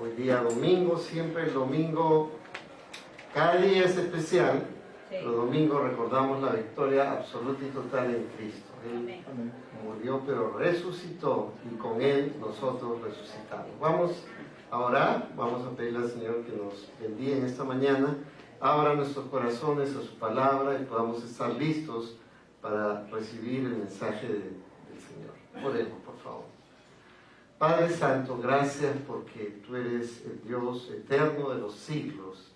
Hoy día domingo, siempre el domingo, cada día es especial, pero domingo recordamos la victoria absoluta y total en Cristo. Él murió pero resucitó y con Él nosotros resucitamos. Vamos a orar, vamos a pedirle al Señor que nos bendiga en esta mañana, abra nuestros corazones a su palabra y podamos estar listos para recibir el mensaje del Señor. Oremos, por favor. Padre Santo, gracias porque tú eres el Dios eterno de los siglos.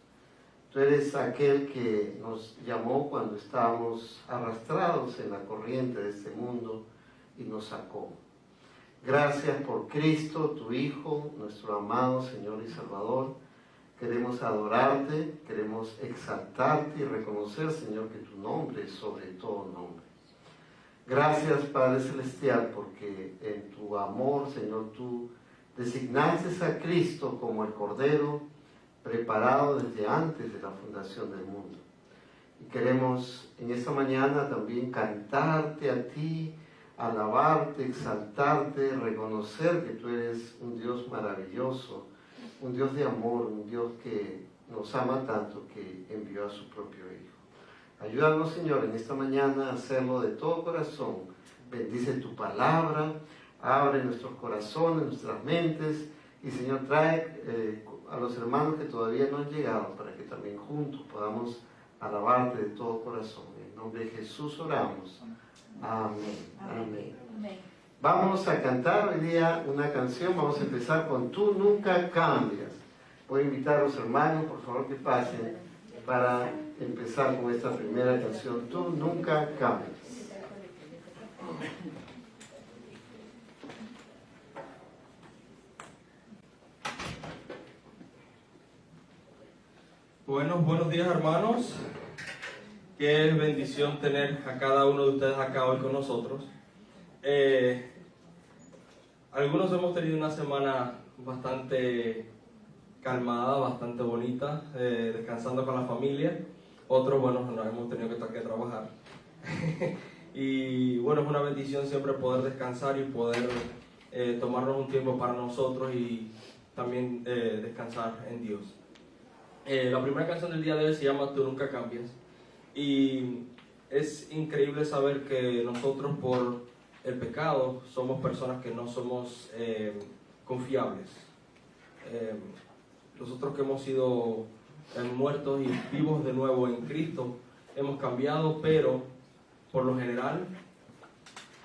Tú eres aquel que nos llamó cuando estábamos arrastrados en la corriente de este mundo y nos sacó. Gracias por Cristo, tu Hijo, nuestro amado Señor y Salvador. Queremos adorarte, queremos exaltarte y reconocer, Señor, que tu nombre es sobre todo nombre. Gracias, Padre Celestial, porque en tu amor, Señor, tú designaste a Cristo como el Cordero preparado desde antes de la fundación del mundo. Y queremos en esta mañana también cantarte a ti, alabarte, exaltarte, reconocer que tú eres un Dios maravilloso, un Dios de amor, un Dios que nos ama tanto que envió a su propio Hijo. Ayúdanos, Señor, en esta mañana a hacerlo de todo corazón. Bendice tu palabra, abre nuestros corazones, nuestras mentes, y Señor, trae a los hermanos que todavía no han llegado para que también juntos podamos alabarte de todo corazón. En nombre de Jesús oramos. Amén. Amén. Amén. Vamos a cantar hoy día una canción. Vamos a empezar con Tú Nunca Cambias. Voy a invitar a los hermanos, por favor, que pasen para empezar con esta primera canción, Tú Nunca Cambias. Buenos días, hermanos. Qué bendición tener a cada uno de ustedes acá hoy con nosotros. Algunos hemos tenido una semana bastante calmada, bastante bonita, descansando con la familia. Otros, bueno, nos hemos tenido que trabajar. Y bueno, es una bendición siempre poder descansar y poder tomarnos un tiempo para nosotros y también descansar en Dios. La primera canción del día de hoy se llama Tú Nunca Cambias. Y es increíble saber que nosotros por el pecado somos personas que no somos confiables. Nosotros que hemos sido muertos y vivos de nuevo en Cristo, hemos cambiado, pero por lo general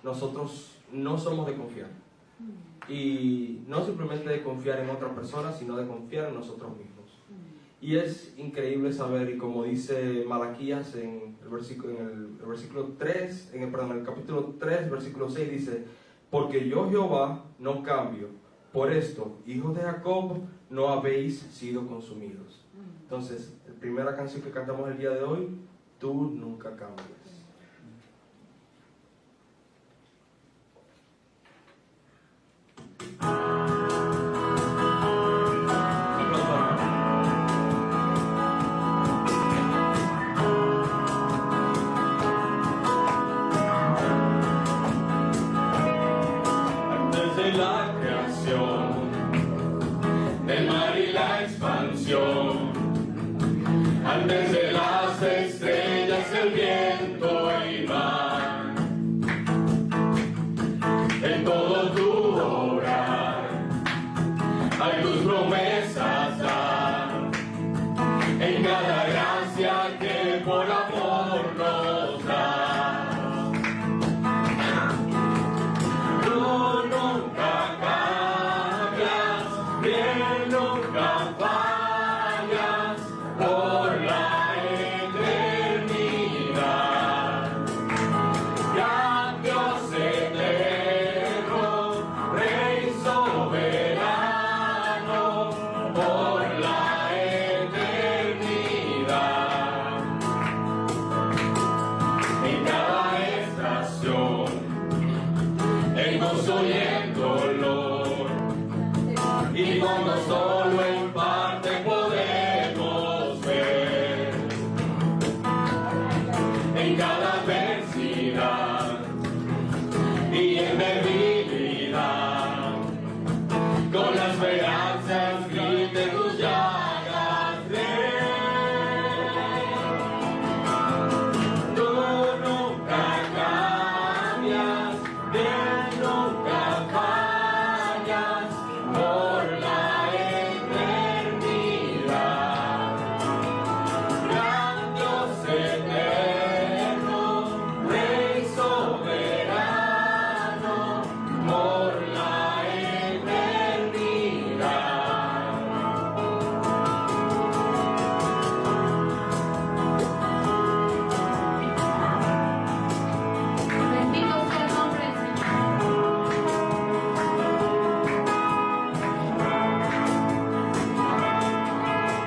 nosotros no somos de confiar. Y no simplemente de confiar en otras personas, sino de confiar en nosotros mismos. Y es increíble saber, y como dice Malaquías en el versículo 3, el capítulo 3, versículo 6, dice: porque yo Jehová no cambio, por esto, hijos de Jacob, no habéis sido consumidos. Entonces, la primera canción que cantamos el día de hoy, Tú Nunca Cambias. La creación del mar y la expansión, antes de las estrellas, el viento y mar, en todo tu obrar hay tus promesas dar, en cada gracia que por amor nos das. Nunca fallas por la eternidad. Ya Dios eterno, Rey soberano, por la eternidad. En cada estación, el gozo y el dolor, y cuando solo en parte podemos ver, en cada adversidad y en debilidad, con la esperanza en Cristo por la eternidad. Gran Dios eterno, Rey soberano, por la eternidad. Bendito sea el nombre del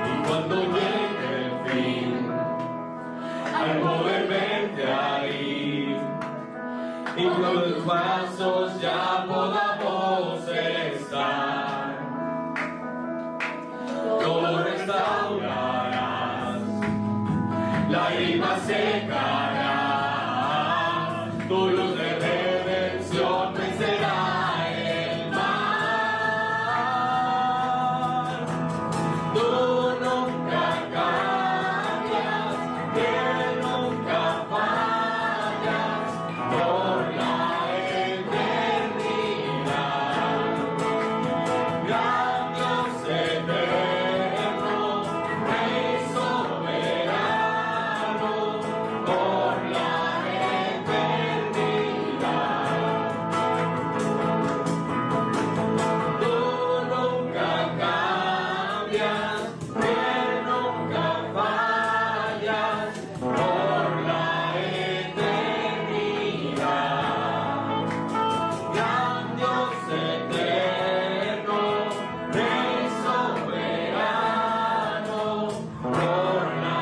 Y cuando llegue el fin, al poder verte ahí, y con tus brazos ya podamos estar, todo restaurarás, lágrimas secarán, tu luz de redención vencerá el mal. Tú nunca cambias, que nunca fallas, por la eternidad. Gran Dios eterno, Rey soberano, por la eternidad. Tú nunca cambias, que nunca fallas, por la eternidad. Gran Dios eterno, Rey soberano, por la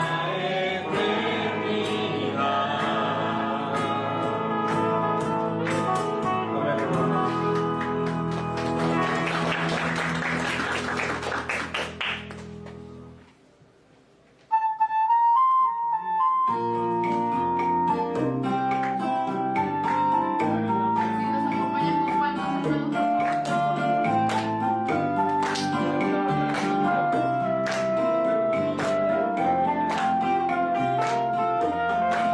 Si nos acompañan con palmas,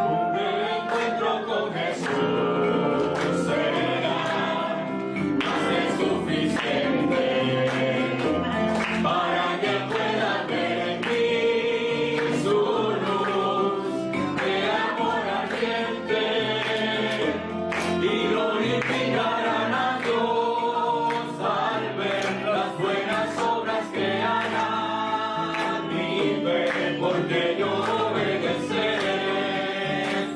Un reencuentro con Jesús será más que suficiente para que pueda ver en mí su luz de amor ardiente y glorificarán a Dios al ver las buenas obras que hará mi fe, porque yo obedeceré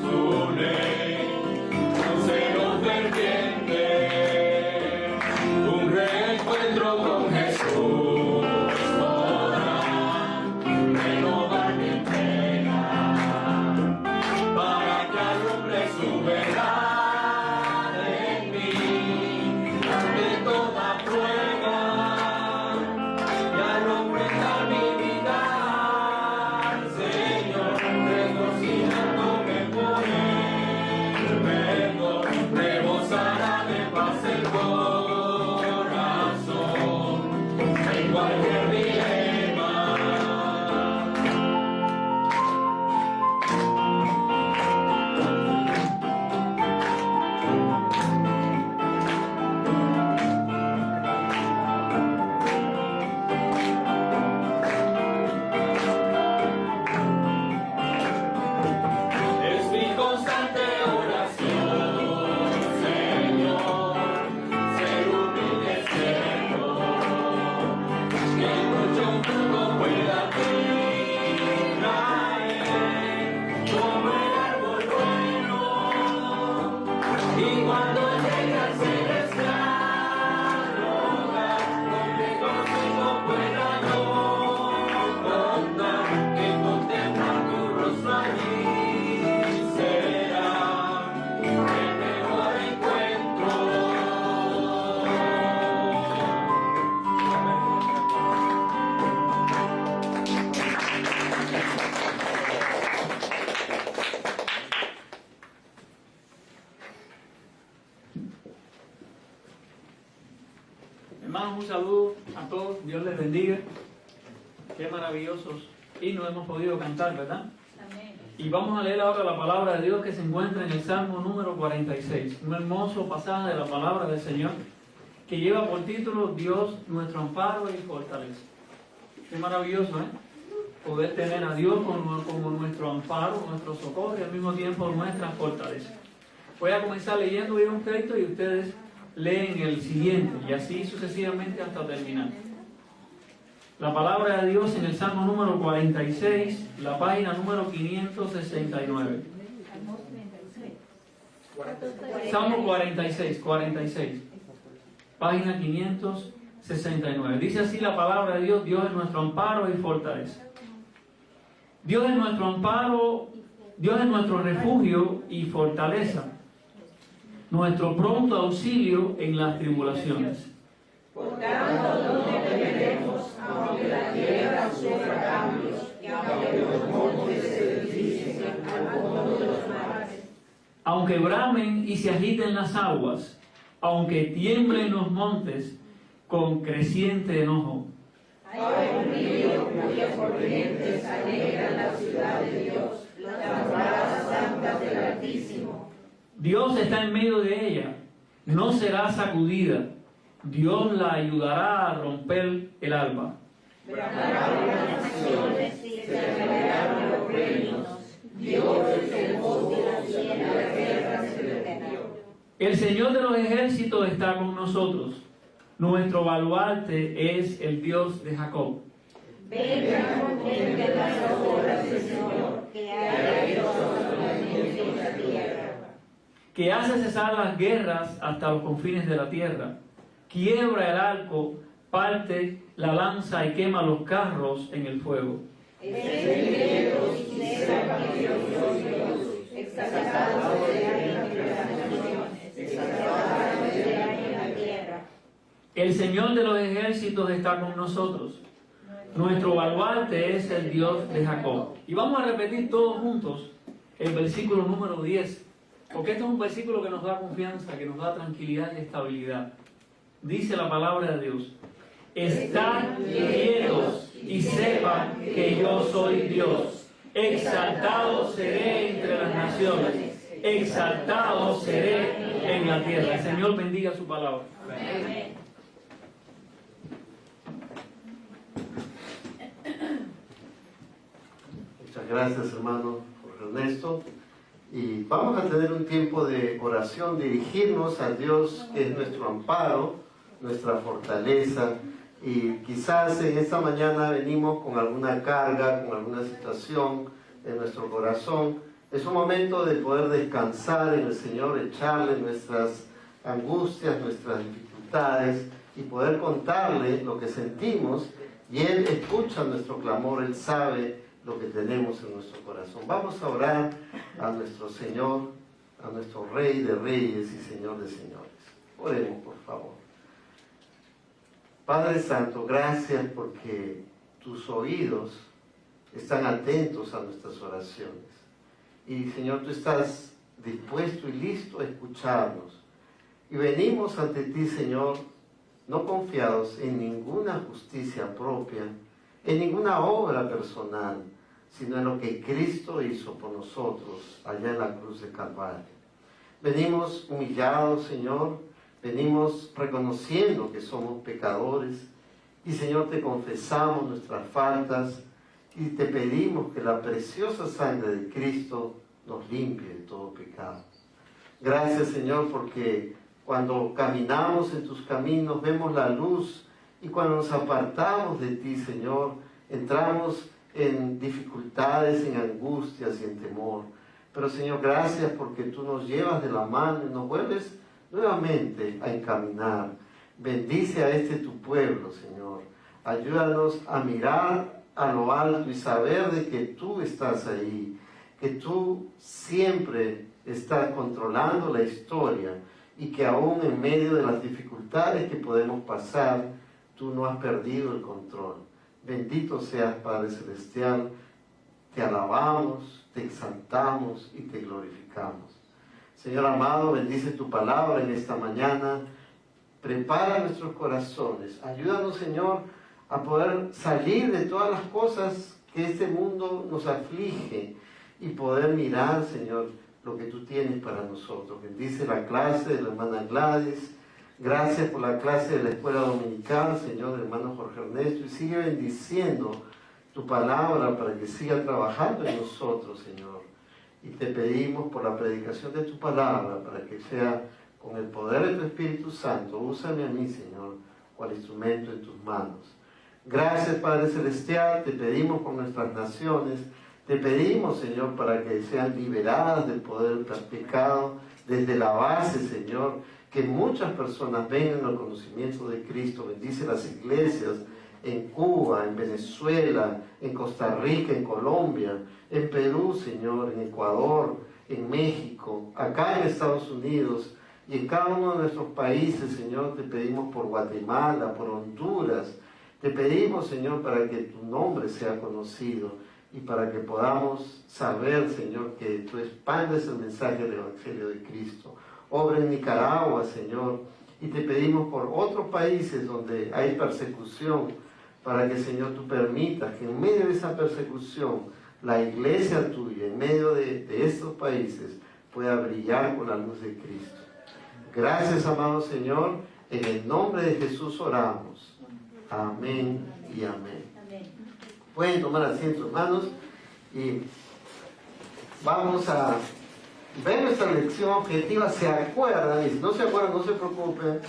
su ley con celo ferviente. Un reencuentro con Jesús podrá renovar mi pena para que alumbre su verdad en mí ante toda prueba. Y al ofrendar mi vida al Señor, regocijándome por Él, perdón, rebosará de paz el corazón en cualquier dilema. Es mi constante oración, Señor, ser humilde siervo, que mucho fruto pueda traer como el árbol bueno. Y cuando llegue al celestial hogar, donde consigo pueda yo contar que contemplar tu rostro allí será el mejor encuentro. Hermanos, un saludo a todos, Dios les bendiga. Qué maravillosos himnos hemos podido cantar, ¿verdad? amén. Y vamos a leer ahora la palabra de Dios que se encuentra en el Salmo número 46, un hermoso pasaje de la palabra del Señor que lleva por título Dios nuestro amparo y fortaleza. Qué maravilloso, poder tener a Dios como nuestro amparo, nuestro socorro y al mismo tiempo nuestra fortaleza. Voy a comenzar leyendo un texto y ustedes leen el siguiente y así sucesivamente hasta terminar. La palabra de Dios en el Salmo número 46, la página número 569. Salmo 46, página 569. Dice así la palabra de Dios: Dios es nuestro amparo y fortaleza. Dios es nuestro amparo, Dios es nuestro refugio y fortaleza, nuestro pronto auxilio en las tribulaciones. Por tanto, no temeremos, aunque la tierra sufra cambios, y aunque los montes se deslicen al fondo de los mares. Aunque bramen y se agiten las aguas, aunque tiemblen los montes con creciente enojo. Hay un río cuyas corrientes alegran la ciudad de Dios, las moradas santas del Altísimo. Dios está en medio de ella, no será sacudida. Dios la ayudará a romper el alba. Bramarán las naciones, se alegrarán los reinos. Dios es el gozo y la tierra se defendió. El Señor de los ejércitos está con nosotros. Nuestro baluarte es el Dios de Jacob. Vengan, contemplen las obras del Señor, que ha hecho sobre las naciones de la tierra. Que hace cesar las guerras hasta los confines de la tierra. Quiebra el arco, parte la lanza y quema los carros en el fuego. Estén quietos y sepan que yo soy Dios, exaltado será entre las naciones, exaltado será en la tierra. El Señor de los ejércitos está con nosotros. Nuestro baluarte es el Dios de Jacob. Y vamos a repetir todos juntos el versículo número 10, porque este es un versículo que nos da confianza, que nos da tranquilidad y estabilidad. Dice la palabra de Dios: estad quietos y sepan que yo soy Dios. Exaltado seré entre las naciones, exaltado seré en la tierra. El Señor bendiga su palabra. Amén. Muchas gracias, hermano Jorge Ernesto. Y vamos a tener un tiempo de oración, dirigirnos a Dios, que es nuestro amparo, nuestra fortaleza. Y quizás en esta mañana venimos con alguna carga, con alguna situación en nuestro corazón. Es un momento de poder descansar en el Señor, echarle nuestras angustias, nuestras dificultades y poder contarle lo que sentimos. Y Él escucha nuestro clamor, Él sabe lo que tenemos en nuestro corazón. Vamos a orar a nuestro Señor, a nuestro Rey de Reyes y Señor de Señores. Oremos, por favor. Padre Santo, gracias porque tus oídos están atentos a nuestras oraciones. Y Señor, tú estás dispuesto y listo a escucharnos. Y venimos ante ti, Señor, no confiados en ninguna justicia propia, en ninguna obra personal, sino en lo que Cristo hizo por nosotros allá en la cruz de Calvario. Venimos humillados, Señor, venimos reconociendo que somos pecadores y, Señor, te confesamos nuestras faltas y te pedimos que la preciosa sangre de Cristo nos limpie de todo pecado. Gracias, Señor, porque cuando caminamos en tus caminos vemos la luz y cuando nos apartamos de ti, Señor, entramos en dificultades, en angustias y en temor. Pero, Señor, gracias porque tú nos llevas de la mano y nos vuelves nuevamente a encaminar. Bendice a este tu pueblo, Señor. Ayúdanos a mirar a lo alto y saber de que tú estás ahí, que tú siempre estás controlando la historia y que aún en medio de las dificultades que podemos pasar, tú no has perdido el control. Bendito seas, Padre Celestial. Te alabamos, te exaltamos y te glorificamos. Señor amado, bendice tu palabra en esta mañana. Prepara nuestros corazones. Ayúdanos, Señor, a poder salir de todas las cosas que este mundo nos aflige y poder mirar, Señor, lo que tú tienes para nosotros. Bendice la clase de la hermana Gladys. Gracias por la clase de la escuela dominical, Señor, hermano Jorge Ernesto, y sigue bendiciendo tu palabra para que siga trabajando en nosotros, Señor. Y te pedimos por la predicación de tu palabra, para que sea con el poder de tu Espíritu Santo. Úsame a mí, Señor, cual instrumento en tus manos. Gracias, Padre Celestial, te pedimos por nuestras naciones, te pedimos, Señor, para que sean liberadas del poder del pecado desde la base, Señor, que muchas personas vengan al conocimiento de Cristo. Bendice las iglesias en Cuba, en Venezuela, en Costa Rica, en Colombia, en Perú, Señor, en Ecuador, en México, acá en Estados Unidos y en cada uno de nuestros países, Señor. Te pedimos por Guatemala, por Honduras. Te pedimos, Señor, para que tu nombre sea conocido y para que podamos saber, Señor, que tú expandes el mensaje del Evangelio de Cristo. Obra en Nicaragua, Señor, y te pedimos por otros países donde hay persecución, para que, Señor, tú permitas que en medio de esa persecución, la iglesia tuya, en medio de estos países, pueda brillar con la luz de Cristo. Gracias, amado Señor, en el nombre de Jesús oramos. Amén y amén. Pueden tomar asiento, hermanos, y vamos a ver nuestra lección objetiva. ¿Se acuerdan? Y si no se acuerdan, no se preocupen,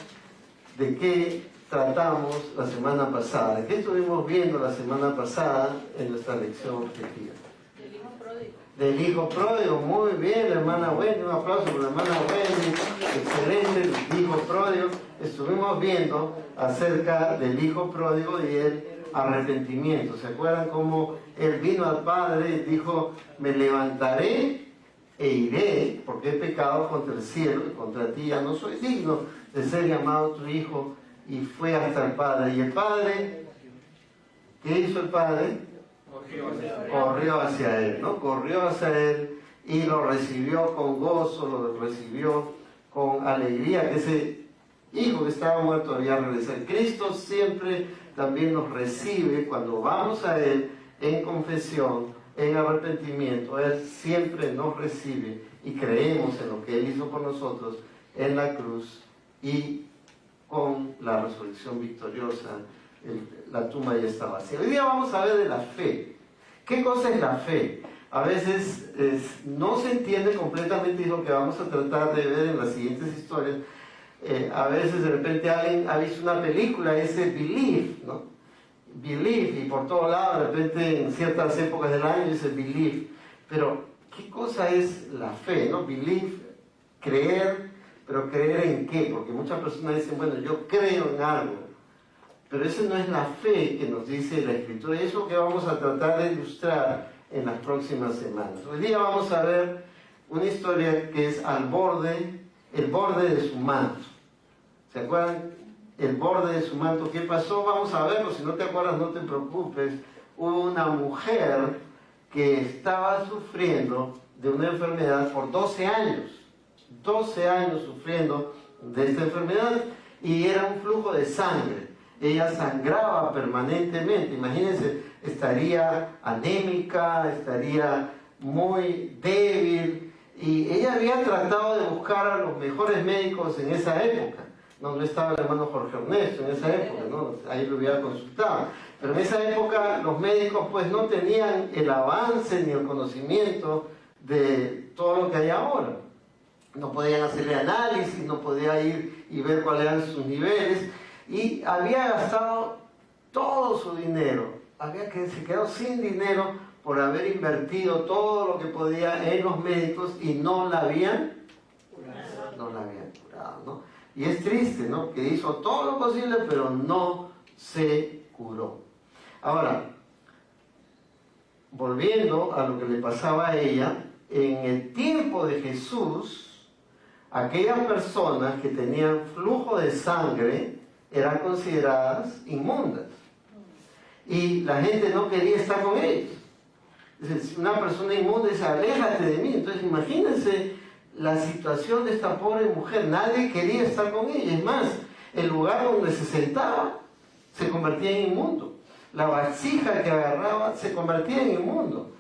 de qué tratamos la semana pasada. ¿De qué estuvimos viendo la semana pasada en nuestra lección objetiva? Del hijo pródigo. Del hijo pródigo. Muy bien, la hermana Wendy. Un aplauso por la hermana Wendy. Excelente, el hijo pródigo. Estuvimos viendo acerca del hijo pródigo y el arrepentimiento. ¿Se acuerdan cómo él vino al Padre y dijo: me levantaré e iré, porque he pecado contra el cielo y contra ti, ya no soy digno de ser llamado tu hijo? Y fue hasta el Padre. Y el Padre, ¿qué hizo el Padre? Corrió hacia él, ¿no? Corrió hacia él y lo recibió con gozo, lo recibió con alegría, que ese hijo que estaba muerto había regresado. Cristo siempre también nos recibe cuando vamos a él en confesión, en arrepentimiento. Él siempre nos recibe y creemos en lo que él hizo por nosotros en la cruz, y con la resurrección victoriosa, la tumba ya está vacía. Hoy día vamos a ver de la fe. ¿Qué cosa es la fe? A veces no se entiende completamente, y lo que vamos a tratar de ver en las siguientes historias. A veces de repente alguien ha visto una película, ese Believe, ¿no? Believe, y por todos lados, de repente en ciertas épocas del año dice Believe. Pero, ¿qué cosa es la fe, no? Believe, creer, pero ¿creer en qué? Porque muchas personas dicen, bueno, yo creo en algo, pero esa no es la fe que nos dice la Escritura, y eso que vamos a tratar de ilustrar en las próximas semanas. Hoy día vamos a ver una historia que es el borde de su manto. ¿Se acuerdan? El borde de su manto. ¿Qué pasó? Vamos a verlo. Si no te acuerdas, no te preocupes. Hubo una mujer que estaba sufriendo de una enfermedad por 12 años. 12 años sufriendo de esta enfermedad, y era un flujo de sangre. Ella sangraba permanentemente. Imagínense, estaría anémica, estaría muy débil, y ella había tratado de buscar a los mejores médicos en esa época. No estaba el hermano Jorge Ernesto en esa época, ¿no? Ahí lo hubiera consultado. Pero en esa época los médicos pues no tenían el avance ni el conocimiento de todo lo que hay ahora. No podían hacerle análisis, no podía ir y ver cuáles eran sus niveles, y había gastado todo su dinero, se quedó sin dinero por haber invertido todo lo que podía en los médicos, y no la habían curado, ¿no? Y es triste, ¿no? Que hizo todo lo posible, pero no se curó. Ahora, volviendo a lo que le pasaba a ella, en el tiempo de Jesús, aquellas personas que tenían flujo de sangre eran consideradas inmundas, y la gente no quería estar con ellos. Si una persona inmunda dice, aléjate de mí. Entonces imagínense la situación de esta pobre mujer. Nadie quería estar con ella. Es más, el lugar donde se sentaba se convertía en inmundo. La vasija que agarraba se convertía en inmundo.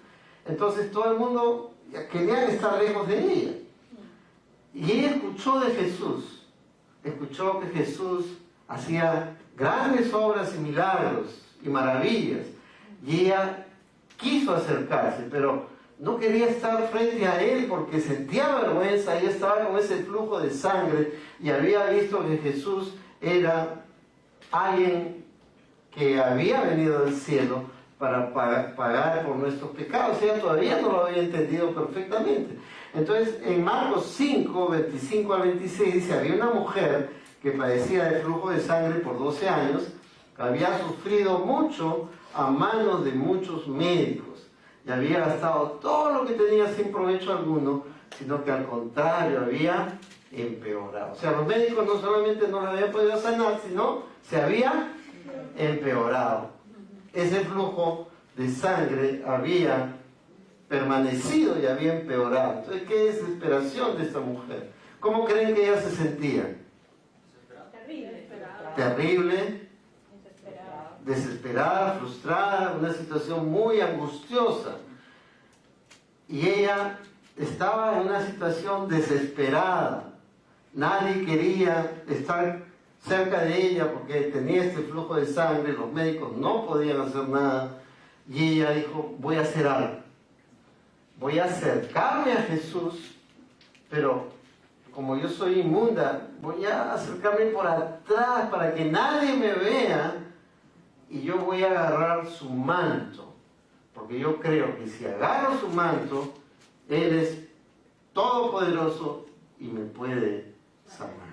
Entonces todo el mundo quería estar lejos de ella. Y ella escuchó de Jesús. escuchó que Jesús hacía grandes obras y milagros y maravillas, y ella quiso acercarse, pero no quería estar frente a él porque sentía vergüenza. Ella estaba con ese flujo de sangre y había visto que Jesús era alguien que había venido del cielo para pagar por nuestros pecados. Ella todavía no lo había entendido perfectamente. Entonces, en Marcos 5, 25 al 26, dice, había una mujer que padecía de flujo de sangre por 12 años, que había sufrido mucho a manos de muchos médicos, y había gastado todo lo que tenía sin provecho alguno, sino que al contrario había empeorado. O sea, los médicos no solamente no la habían podido sanar, sino se había empeorado. Ese flujo de sangre había permanecido y había empeorado. Entonces, qué desesperación de esta mujer. ¿Cómo creen que ella se sentía? Terrible, desesperada, frustrada, una situación muy angustiosa. Y ella estaba en una situación desesperada. Nadie quería estar cerca de ella porque tenía este flujo de sangre, los médicos no podían hacer nada. Y ella dijo, voy a hacer algo. Voy a acercarme a Jesús, pero como yo soy inmunda, voy a acercarme por atrás para que nadie me vea, y yo voy a agarrar su manto, porque yo creo que si agarro su manto, Él es todopoderoso y me puede sanar.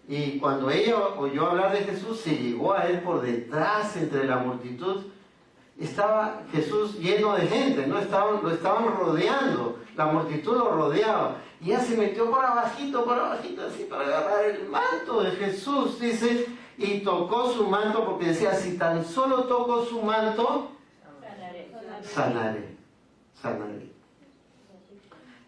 Y cuando ella oyó hablar de Jesús, se llegó a Él por detrás entre la multitud. Estaba Jesús lleno de gente, ¿no? Lo estaban rodeando, la multitud lo rodeaba. Y ella se metió por abajito, así para agarrar el manto de Jesús, dice, y tocó su manto porque decía, si tan solo toco su manto, sanaré.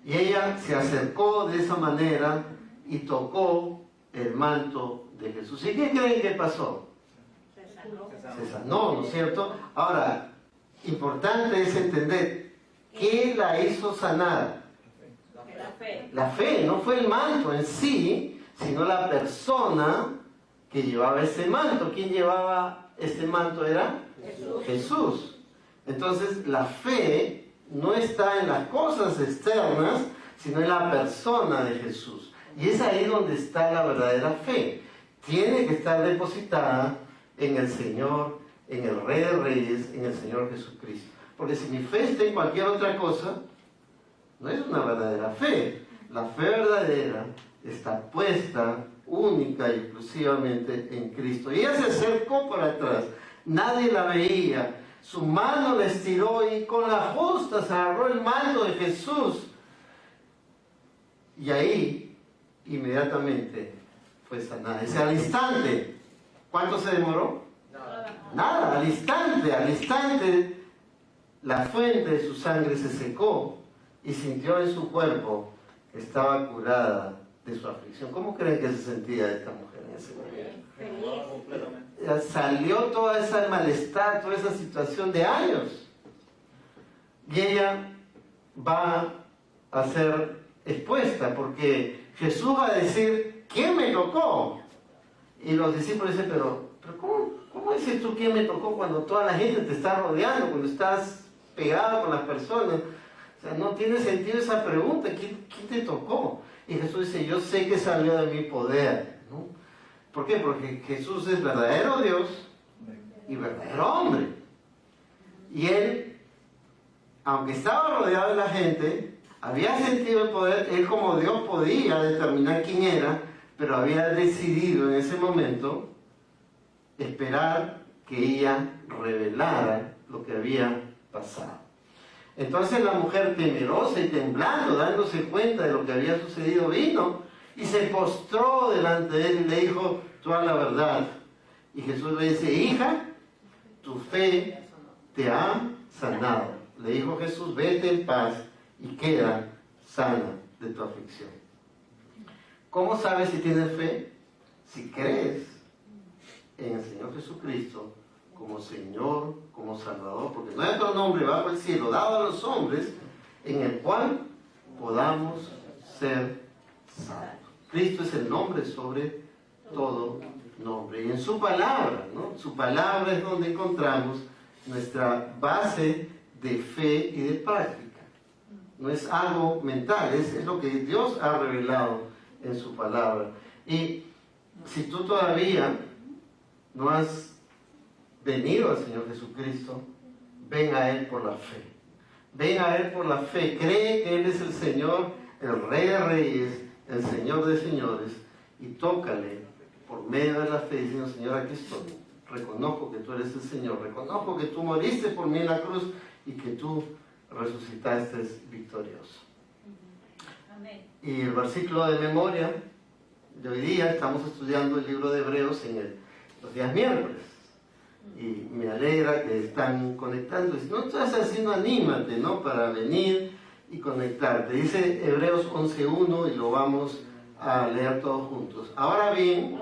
Y ella se acercó de esa manera y tocó el manto de Jesús. ¿Y qué creen que pasó? Se sanó, ¿no es cierto? Ahora, importante es entender qué la hizo sanar. La fe, no fue el manto en sí, sino la persona que llevaba ese manto. ¿Quién llevaba ese manto? Era Jesús. Entonces, la fe no está en las cosas externas, sino en la persona de Jesús. Y es ahí donde está la verdadera fe. Tiene que estar depositada en el Señor, en el Rey de Reyes, en el Señor Jesucristo. Porque si mi fe está en cualquier otra cosa, no es una verdadera fe. La fe verdadera está puesta única y exclusivamente en Cristo. Y ella se acercó por atrás, nadie la veía, su mano la estiró y con la justa se agarró el manto de Jesús. Y ahí, inmediatamente, fue sanada. Ese al instante. ¿Cuánto se demoró? Nada, al instante, la fuente de su sangre se secó y sintió en su cuerpo que estaba curada de su aflicción. ¿Cómo creen que se sentía esta mujer en ese momento? Salió toda esa malestar, toda esa situación de años. Y ella va a ser expuesta porque Jesús va a decir, ¿quién me tocó? Y los discípulos dicen, pero ¿cómo dices tú quién me tocó cuando toda la gente te está rodeando, cuando estás pegado con las personas? O sea, no tiene sentido esa pregunta. ¿Quién te tocó? Y Jesús dice, yo sé que salió de mi poder, ¿no? ¿Por qué? Porque Jesús es verdadero Dios y verdadero hombre. Y Él, aunque estaba rodeado de la gente, había sentido el poder. Él como Dios podía determinar quién era, pero había decidido en ese momento esperar que ella revelara lo que había pasado. Entonces la mujer, temerosa y temblando, dándose cuenta de lo que había sucedido, vino y se postró delante de él y le dijo toda la verdad. Y Jesús le dice, hija, tu fe te ha sanado. Le dijo Jesús, vete en paz y queda sana de tu aflicción. ¿Cómo sabes si tienes fe? Si crees en el Señor Jesucristo como Señor, como Salvador, porque no hay otro nombre bajo el cielo dado a los hombres en el cual podamos ser salvos. Cristo es el nombre sobre todo nombre. Y en su palabra, ¿no? Su palabra es donde encontramos nuestra base de fe y de práctica. No es algo mental, es lo que Dios ha revelado en su palabra. Y si tú todavía no has venido al Señor Jesucristo, ven a Él por la fe. Ven a Él por la fe. Cree que Él es el Señor, el Rey de Reyes, el Señor de Señores, y tócale por medio de la fe, diciendo: Señor, aquí estoy. Reconozco que tú eres el Señor. Reconozco que tú moriste por mí en la cruz y que tú resucitaste victorioso. Amén. Y el versículo de memoria de hoy día, estamos estudiando el libro de Hebreos en los días miércoles. Y me alegra que están conectando. Si no estás haciendo, anímate, ¿no? Para venir y conectarte. Dice Hebreos 11:1 y lo vamos a leer todos juntos. Ahora bien,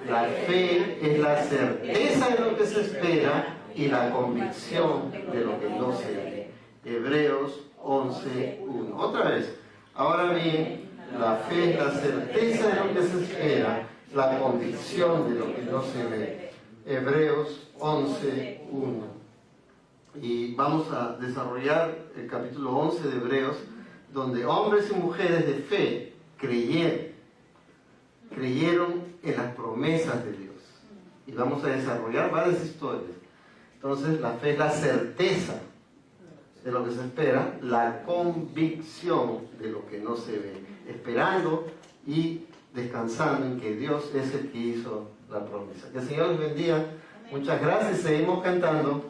la fe es la certeza de lo que se espera y la convicción de lo que no se ve. Hebreos 11:1. Otra vez. Ahora bien, la fe es la certeza de lo que se espera, la convicción de lo que no se ve. Hebreos 11:1. Y vamos a desarrollar el capítulo 11 de Hebreos, donde hombres y mujeres de fe creyeron en las promesas de Dios. Y vamos a desarrollar varias historias. Entonces, la fe es la certeza de lo que se espera, la convicción de lo que no se ve, esperando y descansando en que Dios es el que hizo la promesa. Que el Señor les bendiga. Muchas gracias. Seguimos cantando.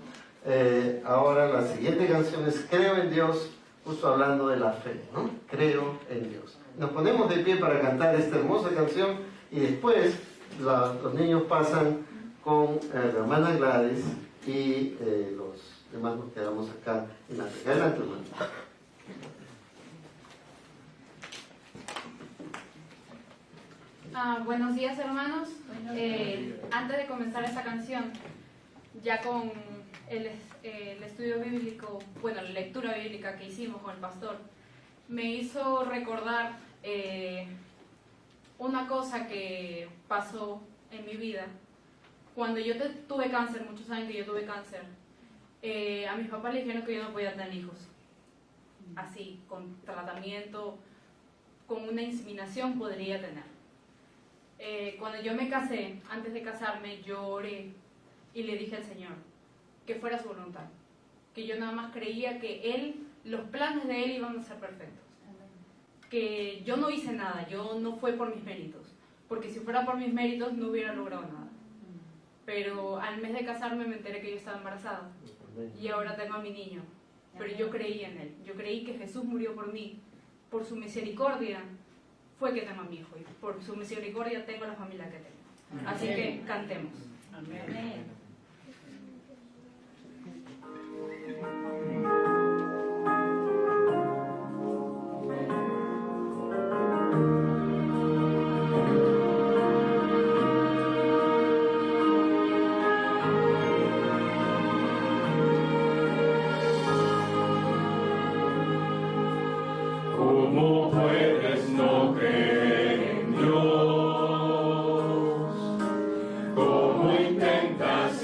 Ahora la siguiente canción es Creo en Dios, justo hablando de la fe, ¿no? Creo en Dios. Nos ponemos de pie para cantar esta hermosa canción y después los niños pasan con la hermana Gladys y los demás nos quedamos acá en la fe. Adelante, hermano. Buenos días, hermanos. Antes de comenzar esta canción, ya con el estudio bíblico, bueno, la lectura bíblica que hicimos con el pastor, me hizo recordar una cosa que pasó en mi vida. Cuando yo tuve cáncer, muchos saben que yo tuve cáncer, a mis papás le dijeron que yo no podía tener hijos. Así, con tratamiento, con una inseminación podría tener. Cuando yo me casé, antes de casarme, yo oré y le dije al Señor que fuera su voluntad, que yo nada más creía que Él, los planes de Él iban a ser perfectos, que yo no hice nada, yo no fue por mis méritos, porque si fuera por mis méritos no hubiera logrado nada. Pero al mes de casarme me enteré que yo estaba embarazada y ahora tengo a mi niño, pero yo creí en Él, yo creí que Jesús murió por mí, por su misericordia fue que tengo a mi hijo y por su misericordia tengo la familia que tengo. Así que cantemos. Amén. ¿Cómo puedes no creer en Dios? ¿Cómo intentas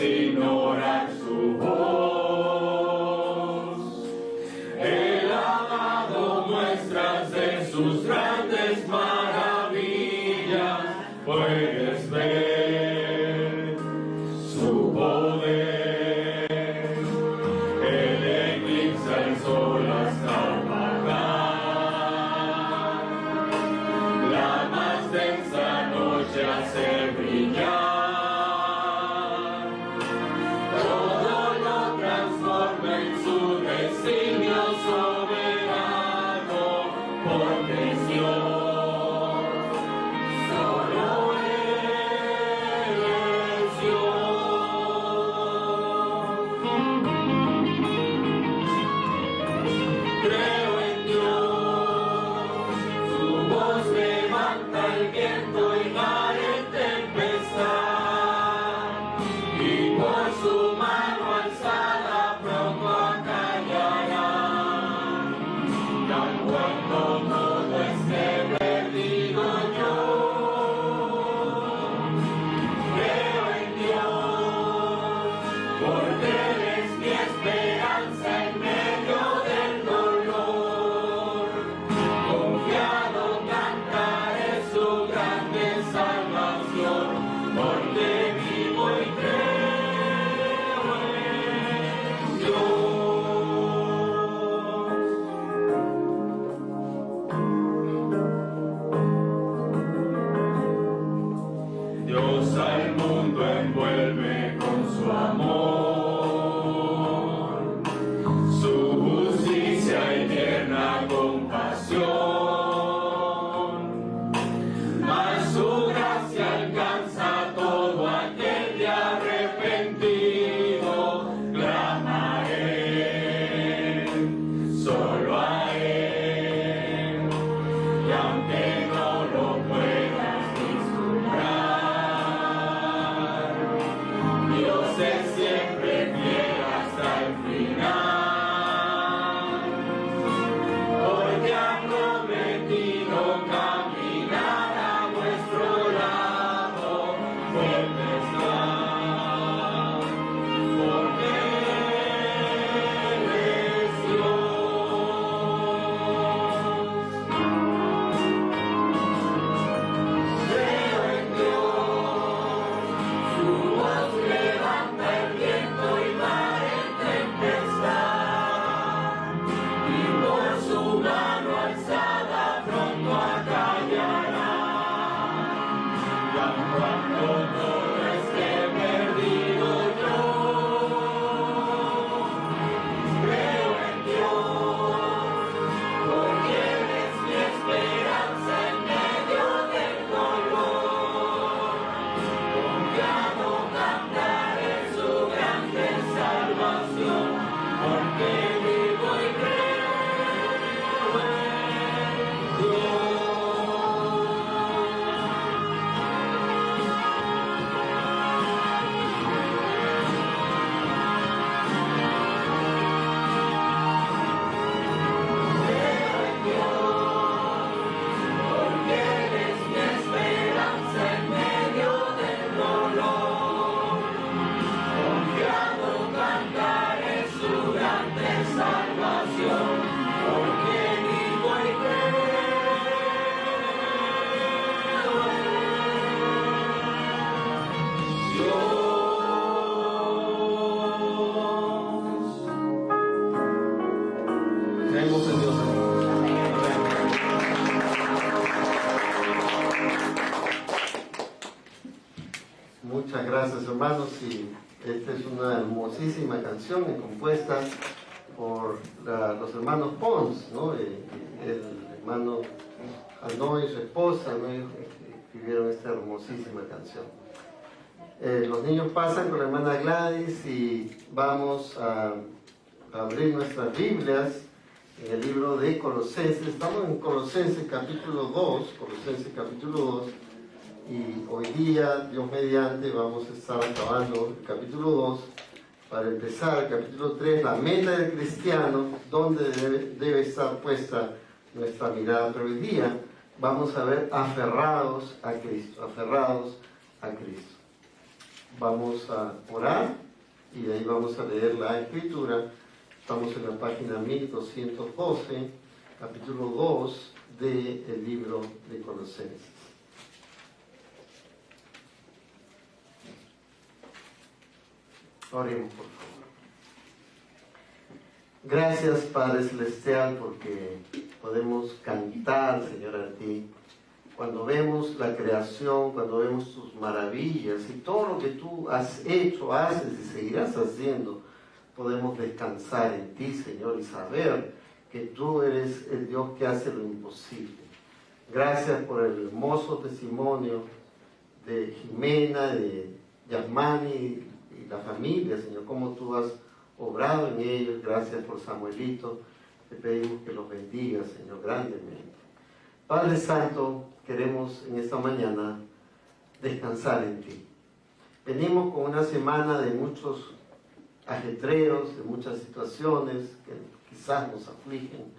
porque eres mi esperanza en medio del dolor. Confiado cantaré su grande salvación, porque vivo y creo en Dios. Dios al mundo envuelve con su amor, su justicia y tierna compasión, mas su gracia alcanza a todo aquel de arrepentido. Clama a Él, solo a Él, y aunque no lo puedas vislumbrar, Dios es siempre fiel hasta el final, porque ha prometido caminar a nuestro lado, fuerte está, porque Él es Dios. Creo en Dios, su voz levanta el viento y mar en tempestad, y por su mano alzada pronto acallará. Y aun cuando todo esté perdido yo, creo en Dios, porque Él es mi esperanza en medio del dolor. Confiado cantaré su grande salvación, porque vivo y creo en Dios. Creo en Dios, porque Él es mi esperanza en medio del dolor. Confiado cantaré su grande salvación, porque vivo y creo en Dios. Creemos en Dios, hermanos. Muchas gracias, hermanos. Y esta es una hermosísima canción compuesta por los hermanos Pons, ¿no? El hermano Anoy y su esposa, ¿no? Escribieron esta hermosísima canción. Los niños pasan con la hermana Gladys y vamos a abrir nuestras Biblias en el libro de Colosenses. Estamos en Colosenses capítulo 2, y hoy día, Dios mediante, vamos a estar acabando el capítulo 2 para empezar el capítulo 3, la meta del cristiano, donde debe estar puesta nuestra mirada. Pero hoy día vamos a ver aferrados a Cristo, aferrados a Cristo. Vamos a orar y de ahí vamos a leer la Escritura. Estamos en la página 1212, capítulo 2 del libro de Colosenses. Oremos, por favor. Gracias, Padre Celestial, porque podemos cantar, Señor, a ti. Cuando vemos la creación, cuando vemos tus maravillas y todo lo que tú has hecho, haces y seguirás haciendo, podemos descansar en ti, Señor, y saber que tú eres el Dios que hace lo imposible. Gracias por el hermoso testimonio de Jimena, de Yasmani y la familia, Señor, cómo tú has obrado en ellos. Gracias por Samuelito. Te pedimos que los bendiga, Señor, grandemente. Padre Santo, queremos en esta mañana descansar en ti. Venimos con una semana de muchos ajetreos, de muchas situaciones que quizás nos afligen,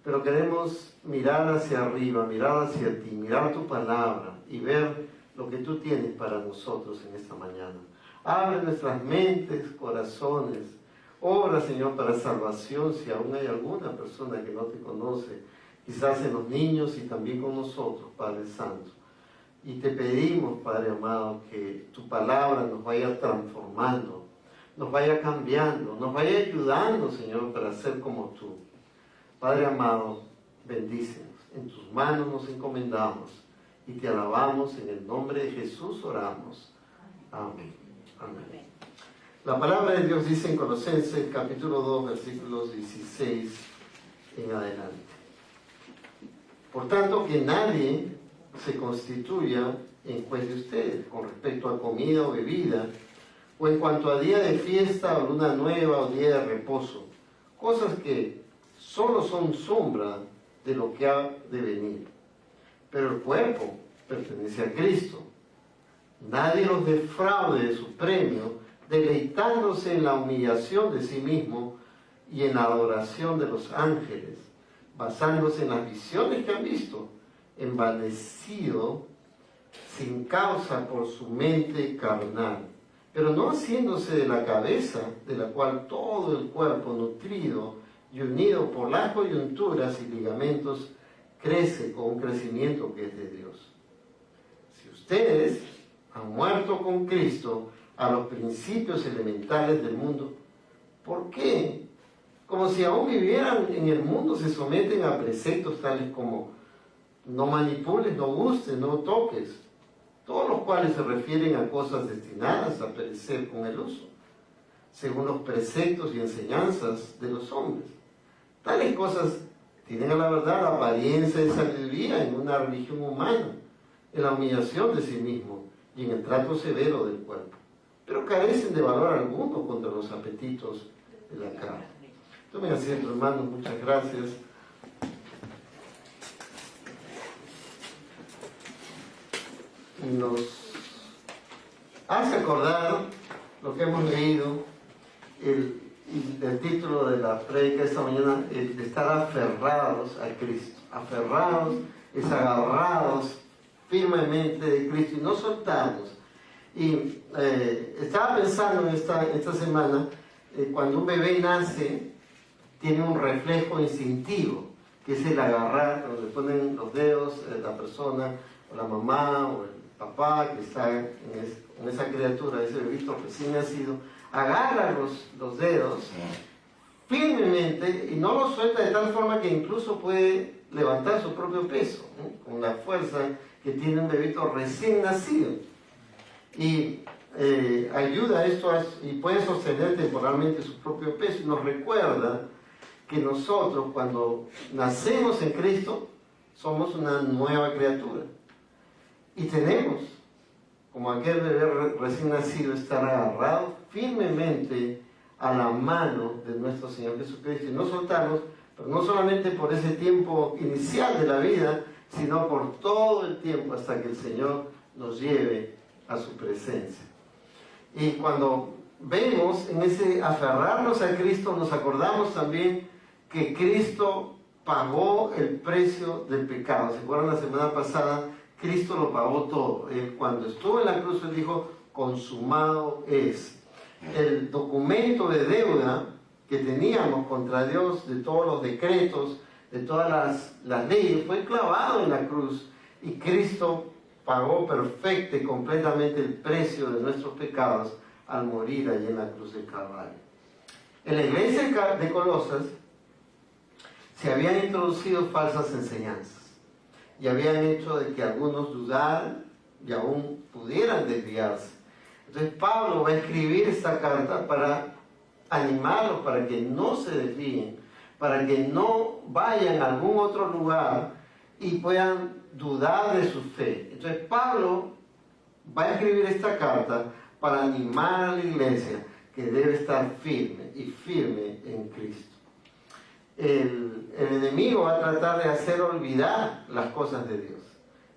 pero queremos mirar hacia arriba, mirar hacia ti, mirar tu palabra y ver lo que tú tienes para nosotros en esta mañana. Abre nuestras mentes, corazones. Obra, Señor, para salvación, si aún hay alguna persona que no te conoce, quizás en los niños y también con nosotros, Padre Santo. Y te pedimos, Padre amado, que tu palabra nos vaya transformando, nos vaya cambiando, nos vaya ayudando, Señor, para ser como tú. Padre amado, bendícenos. En tus manos nos encomendamos y te alabamos. En el nombre de Jesús oramos. Amén. Amén. La palabra de Dios dice en Colosenses capítulo 2, versículos 16 en adelante. Por tanto, que nadie se constituya en juez de ustedes con respecto a comida o bebida, o en cuanto a día de fiesta o luna nueva o día de reposo, cosas que solo son sombra de lo que ha de venir. Pero el cuerpo pertenece a Cristo. Nadie los defraude de su premio, deleitándose en la humillación de sí mismo y en la adoración de los ángeles, basándose en las visiones que han visto, envanecido sin causa por su mente carnal, pero no haciéndose de la cabeza, de la cual todo el cuerpo nutrido y unido por las coyunturas y ligamentos crece con un crecimiento que es de Dios. Si ustedes han muerto con Cristo a los principios elementales del mundo, ¿por qué? Como si aún vivieran en el mundo, se someten a preceptos tales como no manipules, no gustes, no toques, todos los cuales se refieren a cosas destinadas a perecer con el uso, según los preceptos y enseñanzas de los hombres. Tales cosas tienen a la verdad la apariencia de sabiduría en una religión humana, en la humillación de sí mismo y en el trato severo del cuerpo, pero carecen de valor alguno contra los apetitos de la carne. Tomen asiento, hermanos, muchas gracias. Y nos hace acordar lo que hemos leído, el título de la prédica esta mañana, el de estar aferrados a Cristo. Aferrados es agarrados firmemente de Cristo y no soltarnos. Y estaba pensando en esta semana, cuando un bebé nace, tiene un reflejo instintivo, que es el agarrar, cuando le ponen los dedos la persona, o la mamá, o el papá que está en esa criatura, ese bebito recién nacido, agarra los dedos firmemente y no los suelta de tal forma que incluso puede levantar su propio peso, con la fuerza que tiene un bebito recién nacido. Y ayuda a esto y puede sostener temporalmente su propio peso. Y nos recuerda que nosotros, cuando nacemos en Cristo, somos una nueva criatura. Y tenemos, como aquel bebé recién nacido, estar agarrados firmemente a la mano de nuestro Señor Jesucristo y no soltarnos, pero no solamente por ese tiempo inicial de la vida, sino por todo el tiempo hasta que el Señor nos lleve a su presencia. Y cuando vemos en ese aferrarnos a Cristo, nos acordamos también que Cristo pagó el precio del pecado. ¿Se acuerdan la semana pasada? Cristo lo pagó todo. Él, cuando estuvo en la cruz, Él dijo, consumado es. El documento de deuda que teníamos contra Dios, de todos los decretos, de todas las leyes, fue clavado en la cruz. Y Cristo pagó perfecto y completamente el precio de nuestros pecados al morir allí en la cruz del Calvario. En la iglesia de Colosas se habían introducido falsas enseñanzas y habían hecho de que algunos dudaran y aún pudieran desviarse. Entonces Pablo va a escribir esta carta para animarlos, para que no se desvíen, para que no vayan a algún otro lugar y puedan dudar de su fe. Entonces Pablo va a escribir esta carta para animar a la iglesia que debe estar firme y firme en Cristo. El enemigo va a tratar de hacer olvidar las cosas de Dios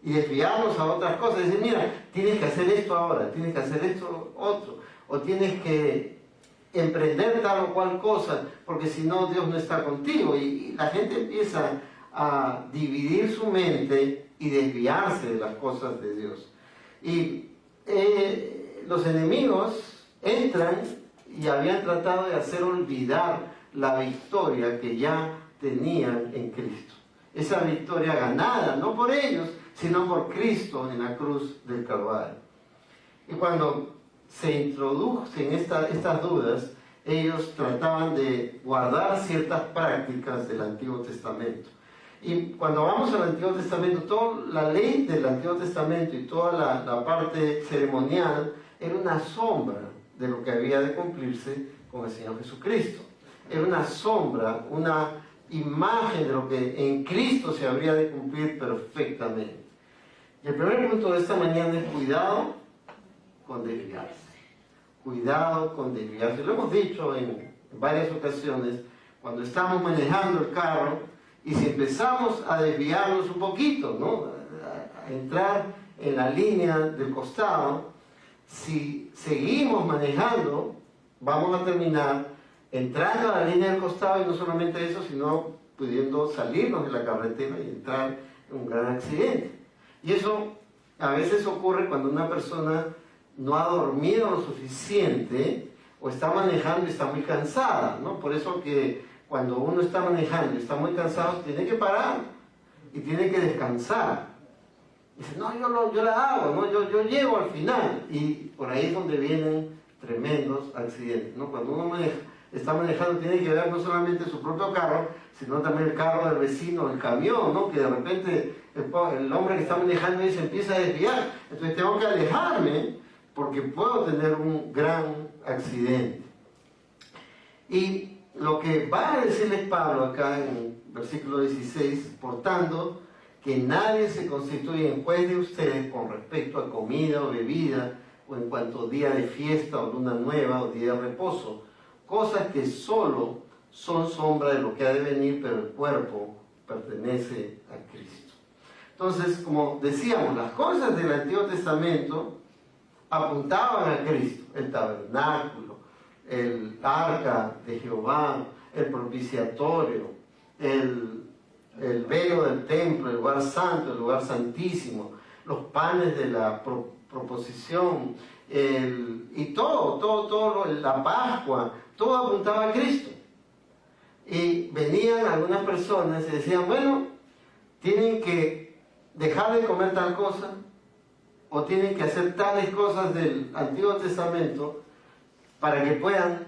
y desviarnos a otras cosas. Decir, mira, tienes que hacer esto ahora, tienes que hacer esto otro, o tienes que emprender tal o cual cosa, porque si no Dios no está contigo. Y la gente empieza a dividir su mente y desviarse de las cosas de Dios. Y los enemigos entran y habían tratado de hacer olvidar la victoria que ya tenían en Cristo. Esa victoria ganada, no por ellos, sino por Cristo en la cruz del Calvario. Y cuando se introducen estas dudas, ellos trataban de guardar ciertas prácticas del Antiguo Testamento. Y cuando vamos al Antiguo Testamento, toda la ley del Antiguo Testamento y toda la parte ceremonial era una sombra de lo que había de cumplirse con el Señor Jesucristo. Era una sombra, una imagen de lo que en Cristo se habría de cumplir perfectamente. Y el primer punto de esta mañana es cuidado con desviarse. Cuidado con desviarse. Lo hemos dicho en varias ocasiones, cuando estamos manejando el carro y si empezamos a desviarnos un poquito, ¿no? A entrar en la línea del costado, si seguimos manejando, vamos a terminar entrando a la línea del costado y no solamente eso, sino pudiendo salirnos de la carretera y entrar en un gran accidente. Y eso a veces ocurre cuando una persona no ha dormido lo suficiente o está manejando y está muy cansada, ¿no? Por eso que cuando uno está manejando y está muy cansado, tiene que parar y tiene que descansar. Dice, no, yo la hago, ¿no? Yo llego al final. Y por ahí es donde vienen tremendos accidentes, ¿no? Cuando uno está manejando, tiene que ver no solamente su propio carro, sino también el carro del vecino, el camión, ¿no? Que de repente el hombre que está manejando ahí se empieza a desviar. Entonces tengo que alejarme porque puedo tener un gran accidente. Y lo que va a decirles Pablo acá en el versículo 16, por tanto, que nadie se constituya en juez de ustedes con respecto a comida o bebida, o en cuanto a día de fiesta o luna nueva o día de reposo, cosas que solo son sombra de lo que ha de venir, pero el cuerpo pertenece a Cristo. Entonces, como decíamos, las cosas del Antiguo Testamento apuntaban a Cristo, el tabernáculo, el arca de Jehová, el propiciatorio, el velo del templo, el lugar santo, el lugar santísimo, los panes de la proposición, y todo, la Pascua, todo apuntaba a Cristo. Y venían algunas personas y decían, bueno, tienen que dejar de comer tal cosa, o tienen que hacer tales cosas del Antiguo Testamento para que puedan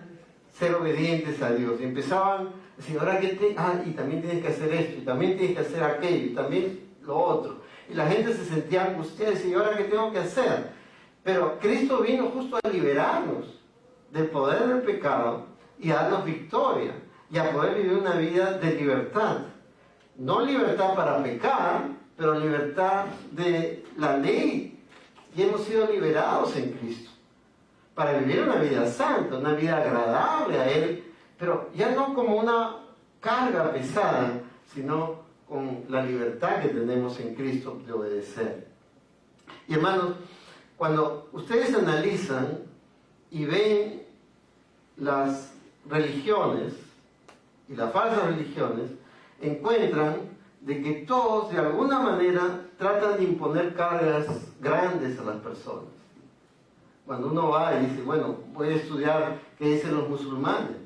ser obedientes a Dios. Y empezaban a decir, ahora que y también tienes que hacer esto, y también tienes que hacer aquello, y también lo otro. Y la gente se sentía angustiada y decía, ¿y ahora qué tengo que hacer? Pero Cristo vino justo a liberarnos del poder del pecado y a darnos victoria, y a poder vivir una vida de libertad. No libertad para pecar, pero libertad de la ley. Y hemos sido liberados en Cristo para vivir una vida santa, una vida agradable a Él, pero ya no como una carga pesada, sino con la libertad que tenemos en Cristo de obedecer. Y hermanos, cuando ustedes analizan y ven las religiones y las falsas religiones, encuentran de que todos de alguna manera tratan de imponer cargas grandes a las personas. Cuando uno va y dice, bueno, voy a estudiar qué dicen los musulmanes,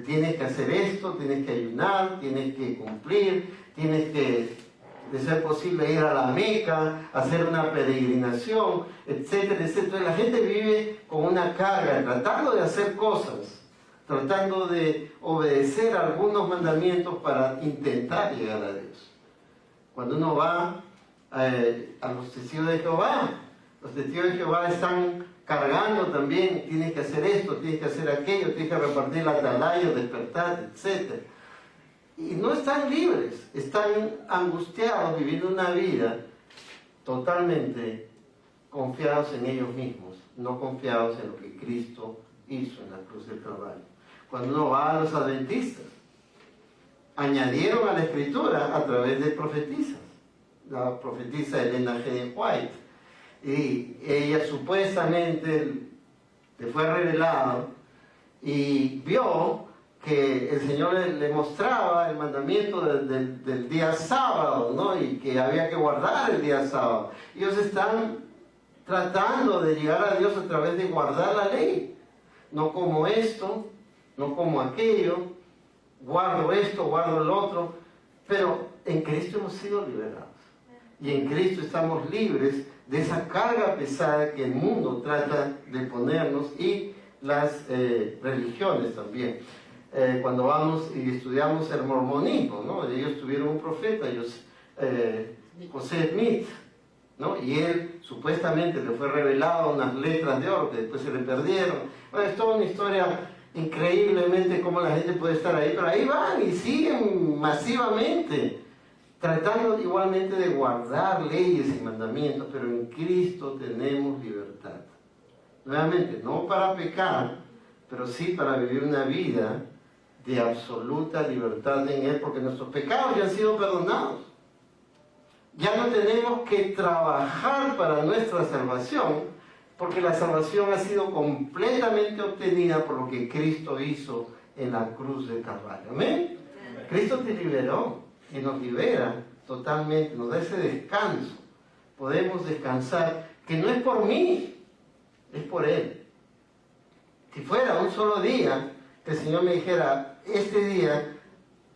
tienes que hacer esto, tienes que ayunar, tienes que cumplir, tienes que, de ser posible, ir a la Meca, hacer una peregrinación, etcétera, etcétera. La gente vive con una carga, tratando de hacer cosas, tratando de obedecer algunos mandamientos para intentar llegar a Dios. Cuando uno va a los testigos de Jehová, los testigos de Jehová están cargando también, tienes que hacer esto, tienes que hacer aquello, tienes que repartir la atalaya, despertar, etc. Y no están libres, están angustiados, viviendo una vida totalmente confiados en ellos mismos, no confiados en lo que Cristo hizo en la cruz del Calvario. Cuando uno va a los adventistas, añadieron a la escritura a través de profetisas, la profetisa Elena G. White, y ella supuestamente le fue revelado y vio que el Señor le mostraba el mandamiento del día sábado, ¿no? Y que había que guardar el día sábado. Ellos están tratando de llegar a Dios a través de guardar la ley, no como esto, no como aquello, guardo esto, guardo el otro, pero en Cristo hemos sido liberados. Y en Cristo estamos libres de esa carga pesada que el mundo trata de ponernos y las religiones también. Cuando vamos y estudiamos el mormonismo, ¿no? Ellos tuvieron un profeta, José Smith, ¿no? Y él supuestamente le fue revelado unas letras de oro que después se le perdieron. Bueno, es toda una historia increíblemente cómo la gente puede estar ahí, pero ahí van y siguen masivamente tratando igualmente de guardar leyes y mandamientos, pero en Cristo tenemos libertad. Nuevamente, no para pecar, pero sí para vivir una vida de absoluta libertad en Él, porque nuestros pecados ya han sido perdonados. Ya no tenemos que trabajar para nuestra salvación, porque la salvación ha sido completamente obtenida por lo que Cristo hizo en la cruz de Calvario. ¿Amén? Cristo te liberó y nos libera totalmente, nos da ese descanso. Podemos descansar, que no es por mí, es por Él. Si fuera un solo día, que el Señor me dijera, este día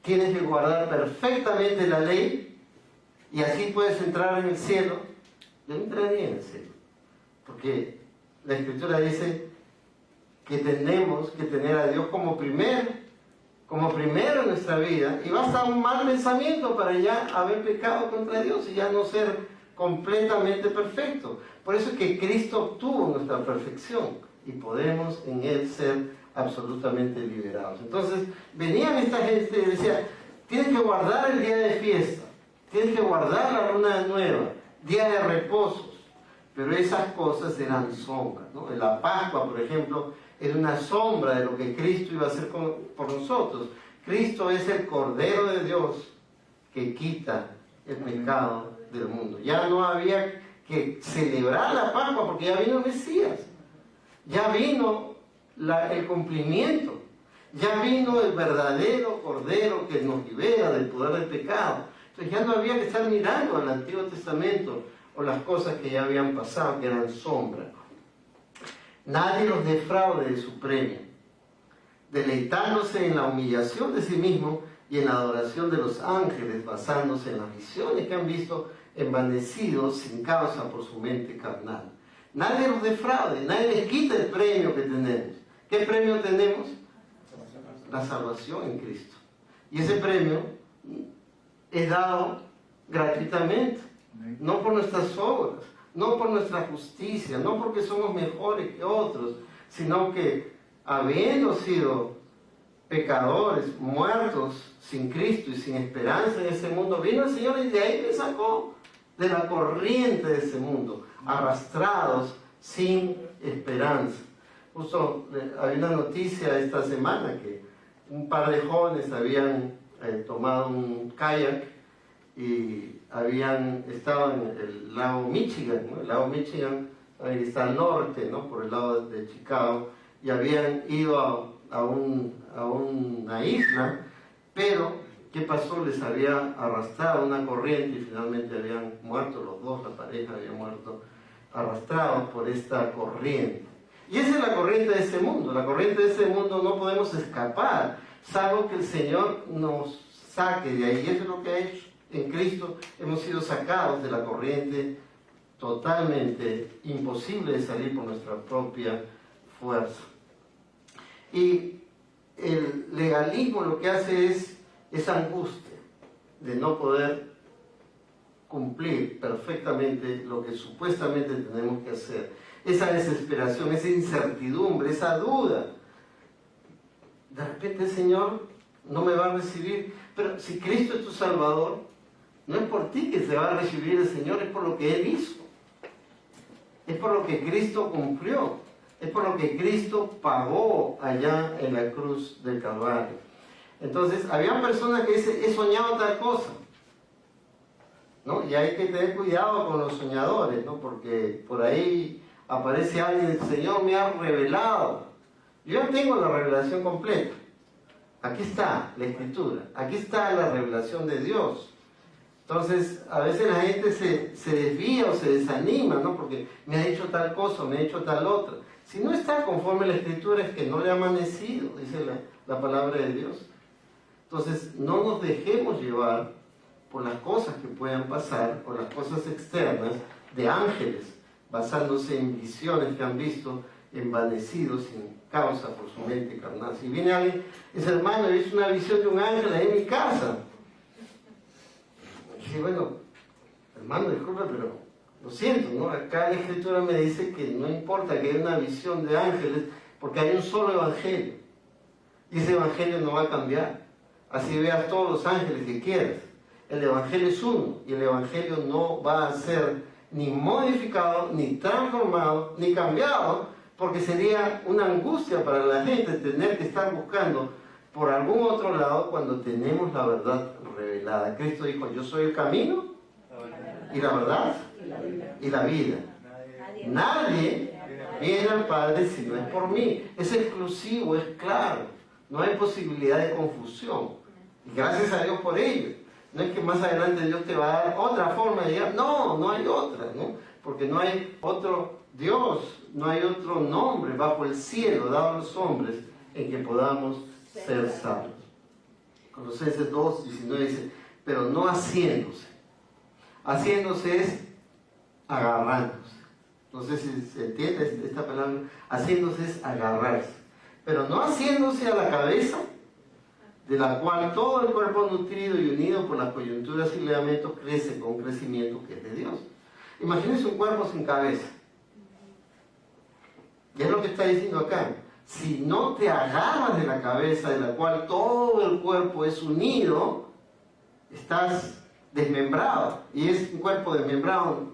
tienes que guardar perfectamente la ley, y así puedes entrar en el cielo, yo no entraría en el cielo. Porque la Escritura dice que tenemos que tener a Dios como primero en nuestra vida, y basta un mal pensamiento para ya haber pecado contra Dios y ya no ser completamente perfecto. Por eso es que Cristo obtuvo nuestra perfección y podemos en Él ser absolutamente liberados. Entonces venían esta gente y decía, tienes que guardar el día de fiesta, tienes que guardar la luna nueva, día de reposos, pero esas cosas eran sombras, ¿no? La Pascua, por ejemplo, era una sombra de lo que Cristo iba a hacer por nosotros. Cristo es el Cordero de Dios que quita el pecado del mundo. Ya no había que celebrar la Pascua porque ya vino el Mesías, ya vino el cumplimiento, ya vino el verdadero Cordero que nos libera del poder del pecado. Entonces ya no había que estar mirando al Antiguo Testamento o las cosas que ya habían pasado, que eran sombras. Nadie los defraude de su premio, deleitándose en la humillación de sí mismo y en la adoración de los ángeles, basándose en las visiones que han visto envanecidos sin causa por su mente carnal. Nadie los defraude, nadie les quita el premio que tenemos. ¿Qué premio tenemos? La salvación en Cristo. Y ese premio es dado gratuitamente, no por nuestras obras, no por nuestra justicia, no porque somos mejores que otros, sino que habiendo sido pecadores, muertos sin Cristo y sin esperanza en ese mundo, vino el Señor y de ahí me sacó de la corriente de ese mundo, arrastrados sin esperanza. Justo había una noticia esta semana que un par de jóvenes habían tomado un kayak y habían estado en el lago Michigan, ¿no? El lago Michigan ahí está al norte, ¿no? Por el lado de Chicago, y habían ido a una isla, pero ¿qué pasó? Les había arrastrado una corriente y finalmente habían muerto los dos, la pareja había muerto arrastrados por esta corriente. Y esa es la corriente de ese mundo. La corriente de ese mundo no podemos escapar, salvo que el Señor nos saque de ahí. Y eso es lo que ha hecho. En Cristo hemos sido sacados de la corriente totalmente imposible de salir por nuestra propia fuerza. Y el legalismo lo que hace es esa angustia de no poder cumplir perfectamente lo que supuestamente tenemos que hacer. Esa desesperación, esa incertidumbre, esa duda. De repente el Señor no me va a recibir, pero si Cristo es tu Salvador, no es por ti que se va a recibir el Señor, es por lo que Él hizo. Es por lo que Cristo cumplió. Es por lo que Cristo pagó allá en la cruz del Calvario. Entonces, había personas que dicen, he soñado tal cosa, ¿no? Y hay que tener cuidado con los soñadores, ¿no? Porque por ahí aparece alguien, el Señor me ha revelado. Yo ya tengo la revelación completa. Aquí está la Escritura, aquí está la revelación de Dios. Entonces, a veces la gente se desvía o se desanima, ¿no? Porque me ha hecho tal cosa, me ha hecho tal otra. Si no está conforme a la Escritura es que no le ha amanecido, dice la palabra de Dios. Entonces, no nos dejemos llevar por las cosas que puedan pasar, por las cosas externas de ángeles, basándose en visiones que han visto, envanecidos sin causa por su mente carnal. Si viene alguien, dice, hermano, he visto una visión de un ángel ahí en mi casa. Y dice, bueno, hermano, disculpe, pero lo siento, ¿no? Acá la Escritura me dice que no importa que haya una visión de ángeles, porque hay un solo evangelio. Y ese evangelio no va a cambiar. Así veas todos los ángeles que quieras. El evangelio es uno, y el evangelio no va a ser ni modificado, ni transformado, ni cambiado, porque sería una angustia para la gente tener que estar buscando por algún otro lado cuando tenemos la verdad revelada. Cristo dijo, yo soy el camino, y la verdad, y la vida. Nadie viene al Padre si no es por mí. Es exclusivo, es claro. No hay posibilidad de confusión. Y gracias a Dios por ello. No es que más adelante Dios te va a dar otra forma de llegar. No, no hay otra, ¿no? Porque no hay otro Dios, no hay otro nombre bajo el cielo dado a los hombres en que podamos ser salvos. Colosenses 2:19 dice, pero no haciéndose. Haciéndose es agarrándose. No sé si se entiende esta palabra. Haciéndose es agarrarse. Pero no haciéndose a la cabeza, de la cual todo el cuerpo nutrido y unido por las coyunturas y ligamentos crece con un crecimiento que es de Dios. Imagínense un cuerpo sin cabeza. Y es lo que está diciendo acá. Si no te agarras de la cabeza, de la cual todo el cuerpo es unido, estás desmembrado. Y es un cuerpo desmembrado,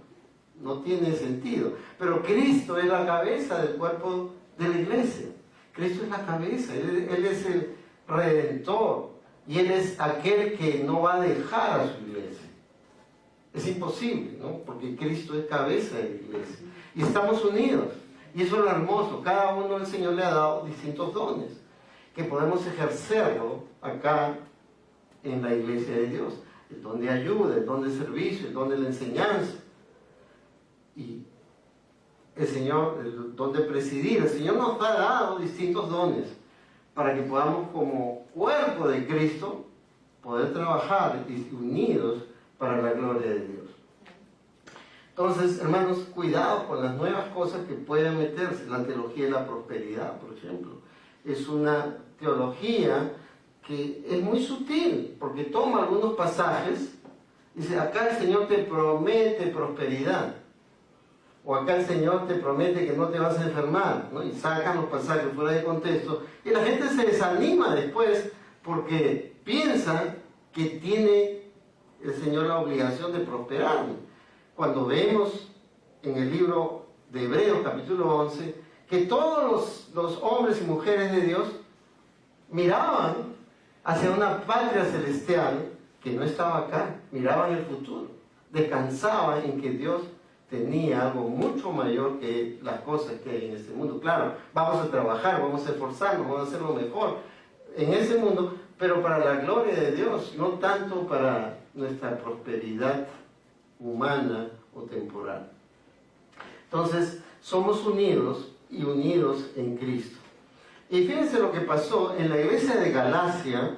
no tiene sentido. Pero Cristo es la cabeza del cuerpo de la iglesia. Cristo es la cabeza, Él es el Redentor, y Él es aquel que no va a dejar a su iglesia. Es imposible, ¿no? Porque Cristo es cabeza de la iglesia. Y estamos unidos. Y eso es lo hermoso. Cada uno el Señor le ha dado distintos dones, que podemos ejercerlo acá en la iglesia de Dios. El don de ayuda, el don de servicio, el don de la enseñanza. Y el Señor, el don de presidir. El Señor nos ha dado distintos dones para que podamos, como cuerpo de Cristo, poder trabajar unidos para la gloria de Dios. Entonces, hermanos, cuidado con las nuevas cosas que pueden meterse. La teología de la prosperidad, por ejemplo, es una teología que es muy sutil, porque toma algunos pasajes y dice, acá el Señor te promete prosperidad, o acá el Señor te promete que no te vas a enfermar, ¿no? Y sacan los pasajes fuera de contexto, y la gente se desanima después porque piensa que tiene el Señor la obligación de prosperarme. Cuando vemos en el libro de Hebreos capítulo 11 que todos los hombres y mujeres de Dios miraban hacia una patria celestial que no estaba acá, miraban el futuro, descansaban en que Dios tenía algo mucho mayor que las cosas que hay en este mundo. Claro, vamos a trabajar, vamos a esforzarnos, vamos a hacer lo mejor en ese mundo, pero para la gloria de Dios, no tanto para nuestra prosperidad humana o temporal. Entonces, somos unidos y unidos en Cristo. Y fíjense lo que pasó en la iglesia de Galacia,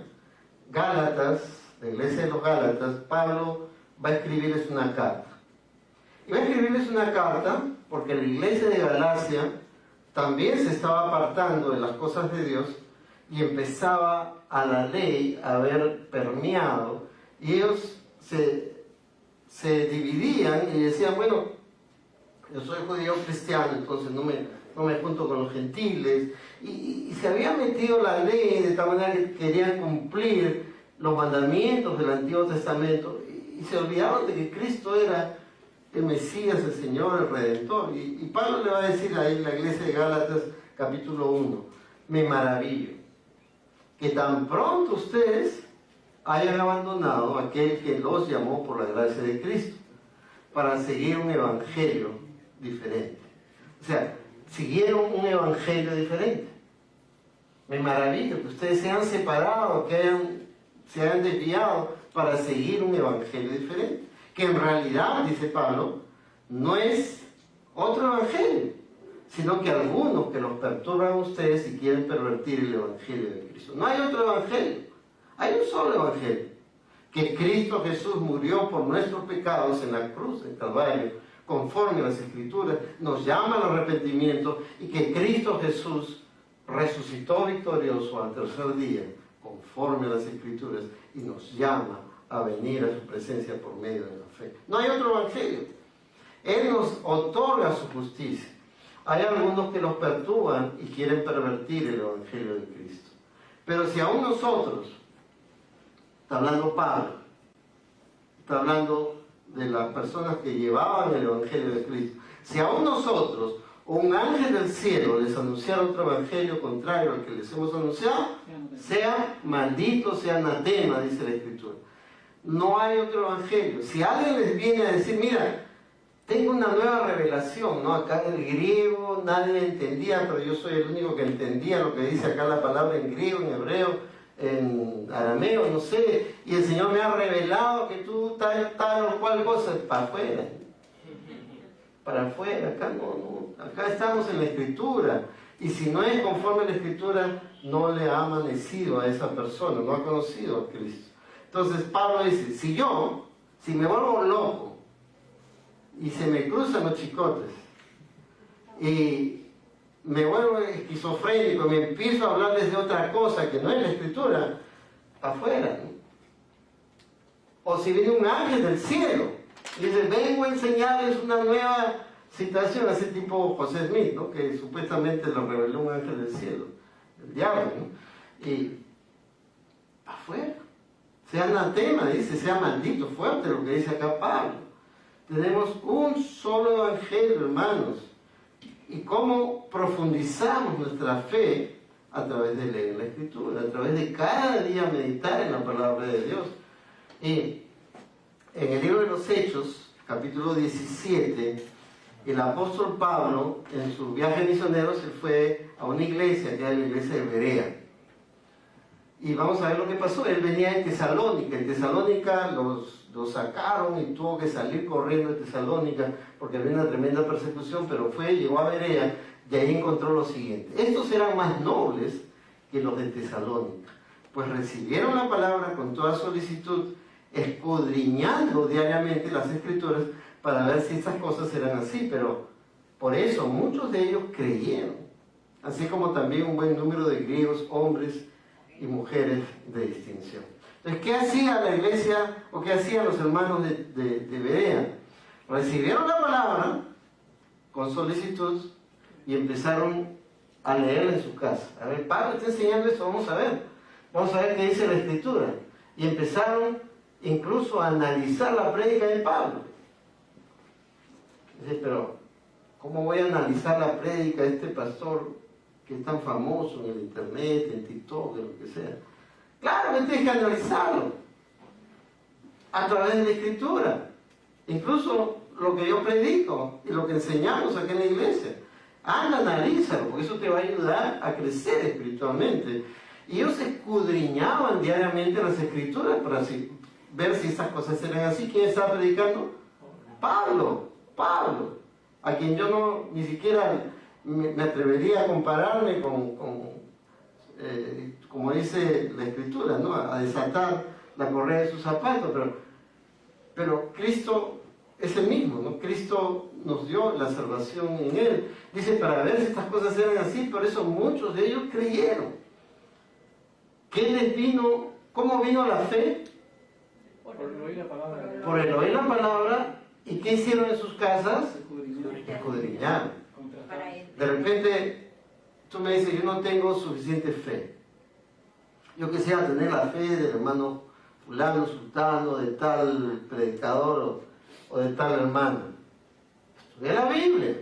Gálatas, la iglesia de los Gálatas. Pablo va a escribirles una carta. Y va a escribirles una carta porque la iglesia de Galacia también se estaba apartando de las cosas de Dios y empezaba a la ley a haber permeado, y ellos se dividían y decían, bueno, yo soy judío cristiano, entonces no me junto con los gentiles, y se había metido la ley de tal manera que querían cumplir los mandamientos del Antiguo Testamento, y se olvidaban de que Cristo era el Mesías, el Señor, el Redentor. Y Pablo le va a decir ahí en la iglesia de Gálatas capítulo 1, me maravillo que tan pronto ustedes hayan abandonado a aquel que los llamó por la gracia de Cristo para seguir un evangelio diferente. O sea, siguieron un evangelio diferente. Me maravillo que ustedes se han separado, que se hayan desviado para seguir un evangelio diferente, que en realidad, dice Pablo, no es otro evangelio, sino que algunos que los perturban a ustedes y quieren pervertir el Evangelio de Cristo. No hay otro Evangelio, hay un solo Evangelio, que Cristo Jesús murió por nuestros pecados en la cruz del Calvario, conforme a las Escrituras, nos llama al arrepentimiento, y que Cristo Jesús resucitó victorioso al tercer día, conforme a las Escrituras, y nos llama a venir a su presencia por medio de la fe. No hay otro Evangelio. Él nos otorga su justicia. Hay algunos que los perturban y quieren pervertir el Evangelio de Cristo. Pero si aún nosotros, está hablando Pablo, está hablando de las personas que llevaban el Evangelio de Cristo, si aún nosotros o un ángel del cielo les anunciara otro Evangelio contrario al que les hemos anunciado, sea maldito, sea anatema, dice la Escritura. No hay otro Evangelio. Si alguien les viene a decir, mira, tengo una nueva revelación, ¿no? Acá en el griego nadie entendía, pero yo soy el único que entendía lo que dice acá la palabra en griego, en hebreo, en arameo, no sé, y el Señor me ha revelado que tú tal o cual cosa, para afuera. Para afuera, acá no, acá estamos en la Escritura, y si no es conforme a la Escritura, no le ha amanecido a esa persona, no ha conocido a Cristo. Entonces Pablo dice, si me vuelvo loco, y se me cruzan los chicotes, y me vuelvo esquizofrénico, me empiezo a hablarles de otra cosa que no es la Escritura, afuera, ¿no? O si viene un ángel del cielo y dice, vengo a enseñarles una nueva citación, así tipo José Smith, ¿no? Que supuestamente lo reveló un ángel del cielo, el diablo, ¿no? Y afuera, sea anatema, dice, sea maldito, fuerte lo que dice acá Pablo. Tenemos un solo Evangelio, hermanos. ¿Y cómo profundizamos nuestra fe? A través de leer la Escritura, a través de cada día meditar en la palabra de Dios. Y en el libro de los Hechos, capítulo 17, el apóstol Pablo, en su viaje misionero, se fue a una iglesia, que era la iglesia de Berea. Y vamos a ver lo que pasó. Él venía en Tesalónica. En Tesalónica los sacaron y tuvo que salir corriendo de Tesalónica porque había una tremenda persecución, pero llegó a Berea y ahí encontró lo siguiente. Estos eran más nobles que los de Tesalónica, pues recibieron la palabra con toda solicitud, escudriñando diariamente las Escrituras para ver si estas cosas eran así, pero por eso muchos de ellos creyeron, así como también un buen número de griegos, hombres y mujeres de distinción. Entonces, ¿qué hacía la iglesia o qué hacían los hermanos de Berea? Recibieron la palabra con solicitud y empezaron a leerla en su casa. A ver, Pablo está enseñando esto, vamos a ver qué dice la Escritura. Y empezaron incluso a analizar la prédica de Pablo. Dice, pero ¿cómo voy a analizar la prédica de este pastor que es tan famoso en el internet, en TikTok, en lo que sea? Claro que tienes que analizarlo a través de la Escritura. Incluso lo que yo predico y lo que enseñamos aquí en la iglesia. Analízalo, porque eso te va a ayudar a crecer espiritualmente. Y ellos escudriñaban diariamente las Escrituras para ver si esas cosas eran así. ¿Quién estaba predicando? Pablo, a quien yo ni siquiera me atrevería a compararme como dice la Escritura, ¿no? A desatar la correa de sus zapatos, pero Cristo es el mismo, ¿no? Cristo nos dio la salvación en Él. Dice, para ver si estas cosas eran así, por eso muchos de ellos creyeron. ¿Qué les vino? ¿Cómo vino la fe? Por el oír la palabra. Por el oír la palabra. ¿Y qué hicieron en sus casas? Escudriñaron. De repente, tú me dices, yo no tengo suficiente fe. Yo quisiera tener la fe del hermano fulano, sultano, de tal predicador o de tal hermano. Estudia la Biblia.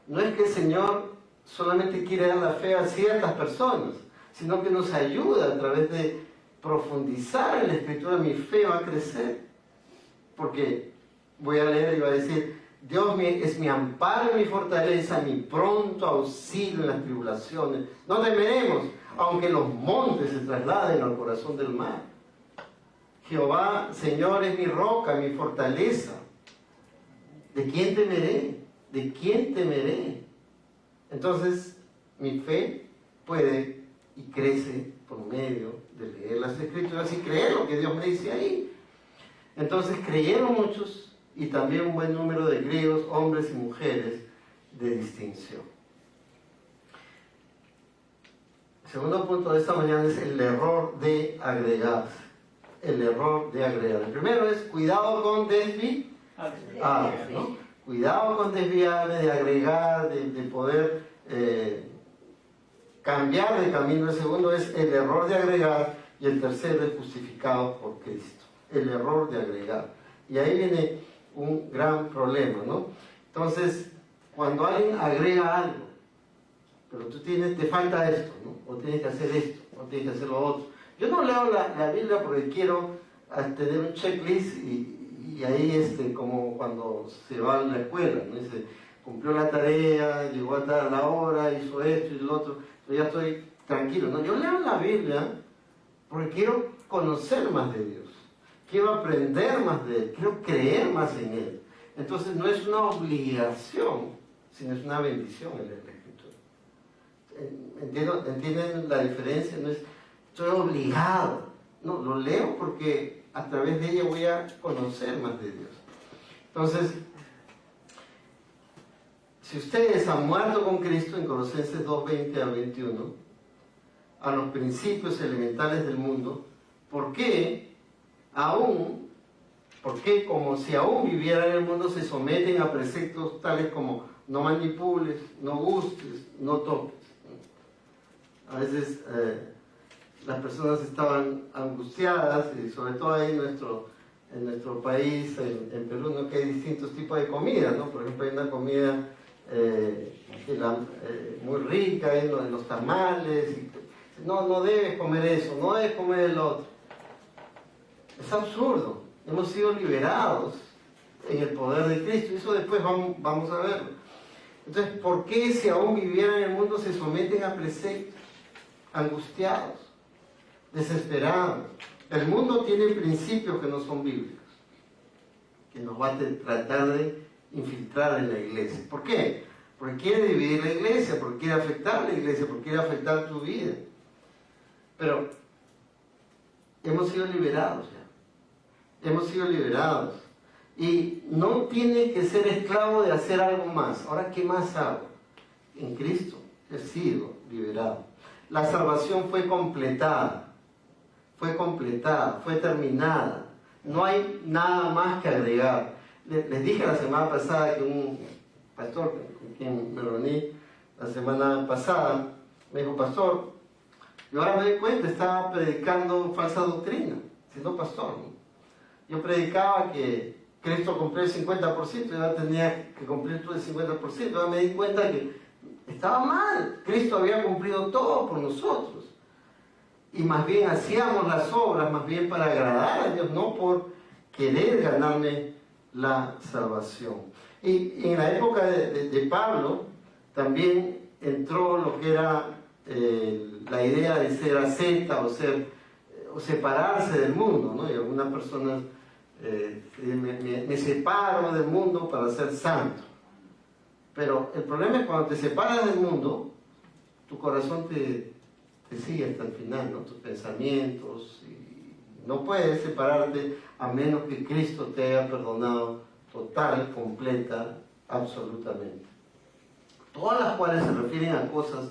No es que el Señor solamente quiere dar la fe a ciertas personas, sino que nos ayuda a través de profundizar en la Escritura. Mi fe va a crecer. Porque voy a leer y va a decir, Dios es mi amparo y mi fortaleza, mi pronto auxilio en las tribulaciones. No temeremos, aunque los montes se trasladen al corazón del mar. Jehová, Señor, es mi roca, mi fortaleza. ¿De quién temeré? ¿De quién temeré? Entonces, mi fe puede y crece por medio de leer las Escrituras y creer lo que Dios me dice ahí. Entonces creyeron muchos y también un buen número de griegos, hombres y mujeres de distinción. El segundo punto de esta mañana es el error de agregar. El error de agregar. El primero es cuidado con desviarme, ¿no? Cuidado con desviarme, de agregar, de poder cambiar de camino. El segundo es el error de agregar y el tercero es justificado por Cristo. El error de agregar. Y ahí viene un gran problema, ¿no? Entonces, cuando alguien agrega algo, pero tú te falta esto, ¿no? O tienes que hacer esto, o tienes que hacer lo otro. Yo no leo la Biblia porque quiero tener un checklist y ahí como cuando se va a la escuela, ¿no? Dice, cumplió la tarea, llegó a la hora, hizo esto y lo otro, yo ya estoy tranquilo, ¿no? Yo leo la Biblia porque quiero conocer más de Dios, quiero aprender más de Él, quiero creer más en Él. Entonces no es una obligación, sino es una bendición el leer la Escritura. ¿Entienden la diferencia? No es, estoy obligado, no, lo leo porque a través de ella voy a conocer más de Dios. Entonces, si ustedes han muerto con Cristo en Colosenses 2:20 a 21, a los principios elementales del mundo, ¿por qué como si aún vivieran en el mundo se someten a preceptos tales como no manipules, no gustes, no toques? A veces las personas estaban angustiadas, y sobre todo ahí en nuestro país, en Perú, ¿no? Que hay distintos tipos de comida, ¿no? Por ejemplo, hay una comida muy rica, en los tamales, no debes comer eso, no debes comer el otro. Es absurdo. Hemos sido liberados en el poder de Cristo, y eso después vamos a verlo. Entonces, ¿por qué si aún vivieran en el mundo se someten a preceptos? Angustiados, desesperados. El mundo tiene principios que no son bíblicos, que nos va a tratar de infiltrar en la iglesia. ¿Por qué? Porque quiere dividir la iglesia, porque quiere afectar la iglesia, porque quiere afectar tu vida. Pero hemos sido liberados ya. Hemos sido liberados. Y no tienes que ser esclavo de hacer algo más. Ahora, ¿qué más hago? En Cristo he sido liberado. La salvación fue completada, fue terminada. No hay nada más que agregar. Les dije la semana pasada que un pastor con quien me reuní la semana pasada, me dijo, pastor, yo ahora me doy cuenta, estaba predicando falsa doctrina, siendo pastor, ¿no? Yo predicaba que Cristo cumplió el 50%, yo ahora tenía que cumplir todo el 50%, ahora me di cuenta que estaba mal. Cristo había cumplido todo por nosotros. Y más bien hacíamos las obras, más bien para agradar a Dios, no por querer ganarme la salvación. Y en la época de Pablo también entró lo que era la idea de ser asceta o separarse del mundo, ¿no? Y algunas personas me separo del mundo para ser santo. Pero el problema es cuando te separas del mundo, tu corazón te sigue hasta el final, ¿no? Tus pensamientos, y no puedes separarte a menos que Cristo te haya perdonado total, completa, absolutamente. Todas las cuales se refieren a cosas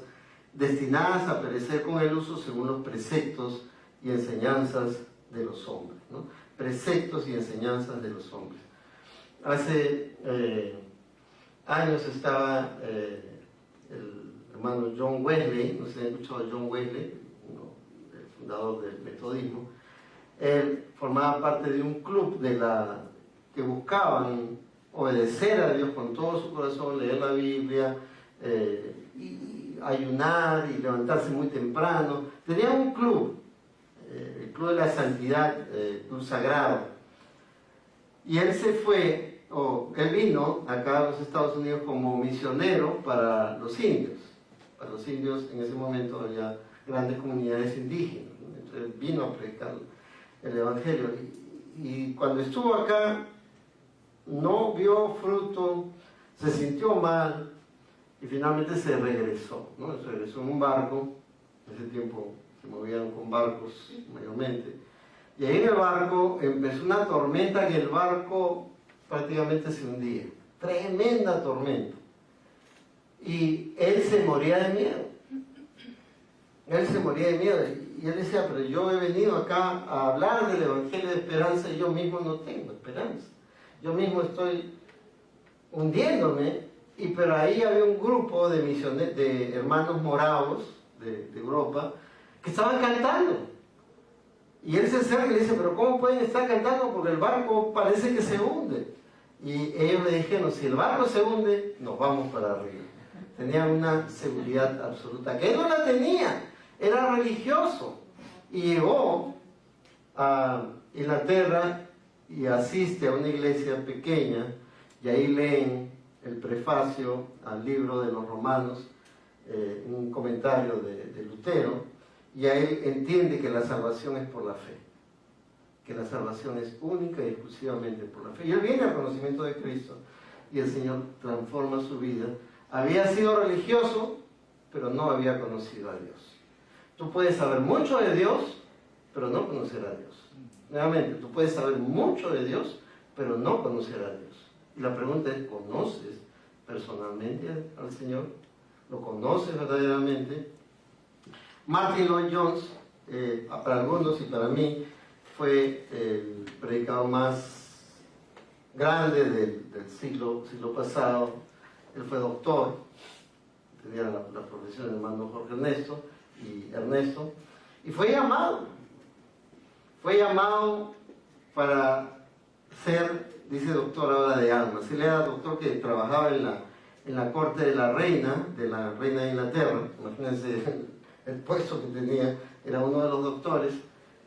destinadas a perecer con el uso según los preceptos y enseñanzas de los hombres, ¿no? Preceptos y enseñanzas de los hombres. Hace años estaba el hermano John Wesley, no sé si han escuchado de John Wesley, el fundador del metodismo. Él formaba parte de un club que buscaban obedecer a Dios con todo su corazón, leer la Biblia, y ayunar y levantarse muy temprano. Tenía un club, el Club de la Santidad, Club Sagrado. Y él él vino acá a los Estados Unidos como misionero para los indios. Para los indios en ese momento había grandes comunidades indígenas, ¿no? Entonces vino a predicar el Evangelio. Y cuando estuvo acá, no vio fruto, se sintió mal, y finalmente se regresó, ¿no? Se regresó en un barco. En ese tiempo se movían con barcos mayormente, y ahí en el barco empezó una tormenta que el barco prácticamente se hundía, tremenda tormenta, y él se moría de miedo. Él se moría de miedo, y él decía, pero yo he venido acá a hablar del Evangelio de esperanza y yo mismo no tengo esperanza, yo mismo estoy hundiéndome. Pero ahí había un grupo de misioneros, de hermanos moravos de Europa, que estaban cantando. Y él se acerca y le dice, pero ¿cómo pueden estar cantando? Porque el barco parece que se hunde. Y ellos le dijeron, si el barco se hunde, nos vamos para arriba. Tenían una seguridad absoluta, que él no la tenía, era religioso. Y llegó a Inglaterra y asiste a una iglesia pequeña, y ahí leen el prefacio al libro de los Romanos, un comentario de Lutero, y ahí entiende que la salvación es por la fe, que la salvación es única y exclusivamente por la fe. Y él viene al conocimiento de Cristo, y el Señor transforma su vida. Había sido religioso, pero no había conocido a Dios. Tú puedes saber mucho de Dios, pero no conocer a Dios. Nuevamente, tú puedes saber mucho de Dios, pero no conocer a Dios. Y la pregunta es, ¿conoces personalmente al Señor? ¿Lo conoces verdaderamente? Martin Lloyd-Jones, para algunos y para mí, fue el predicador más grande del siglo pasado. Él fue doctor, tenía la profesión de hermano Jorge Ernesto, y fue llamado para ser, dice doctor ahora de almas. Él era doctor que trabajaba en la corte de la reina de Inglaterra. Imagínense el puesto que tenía, era uno de los doctores,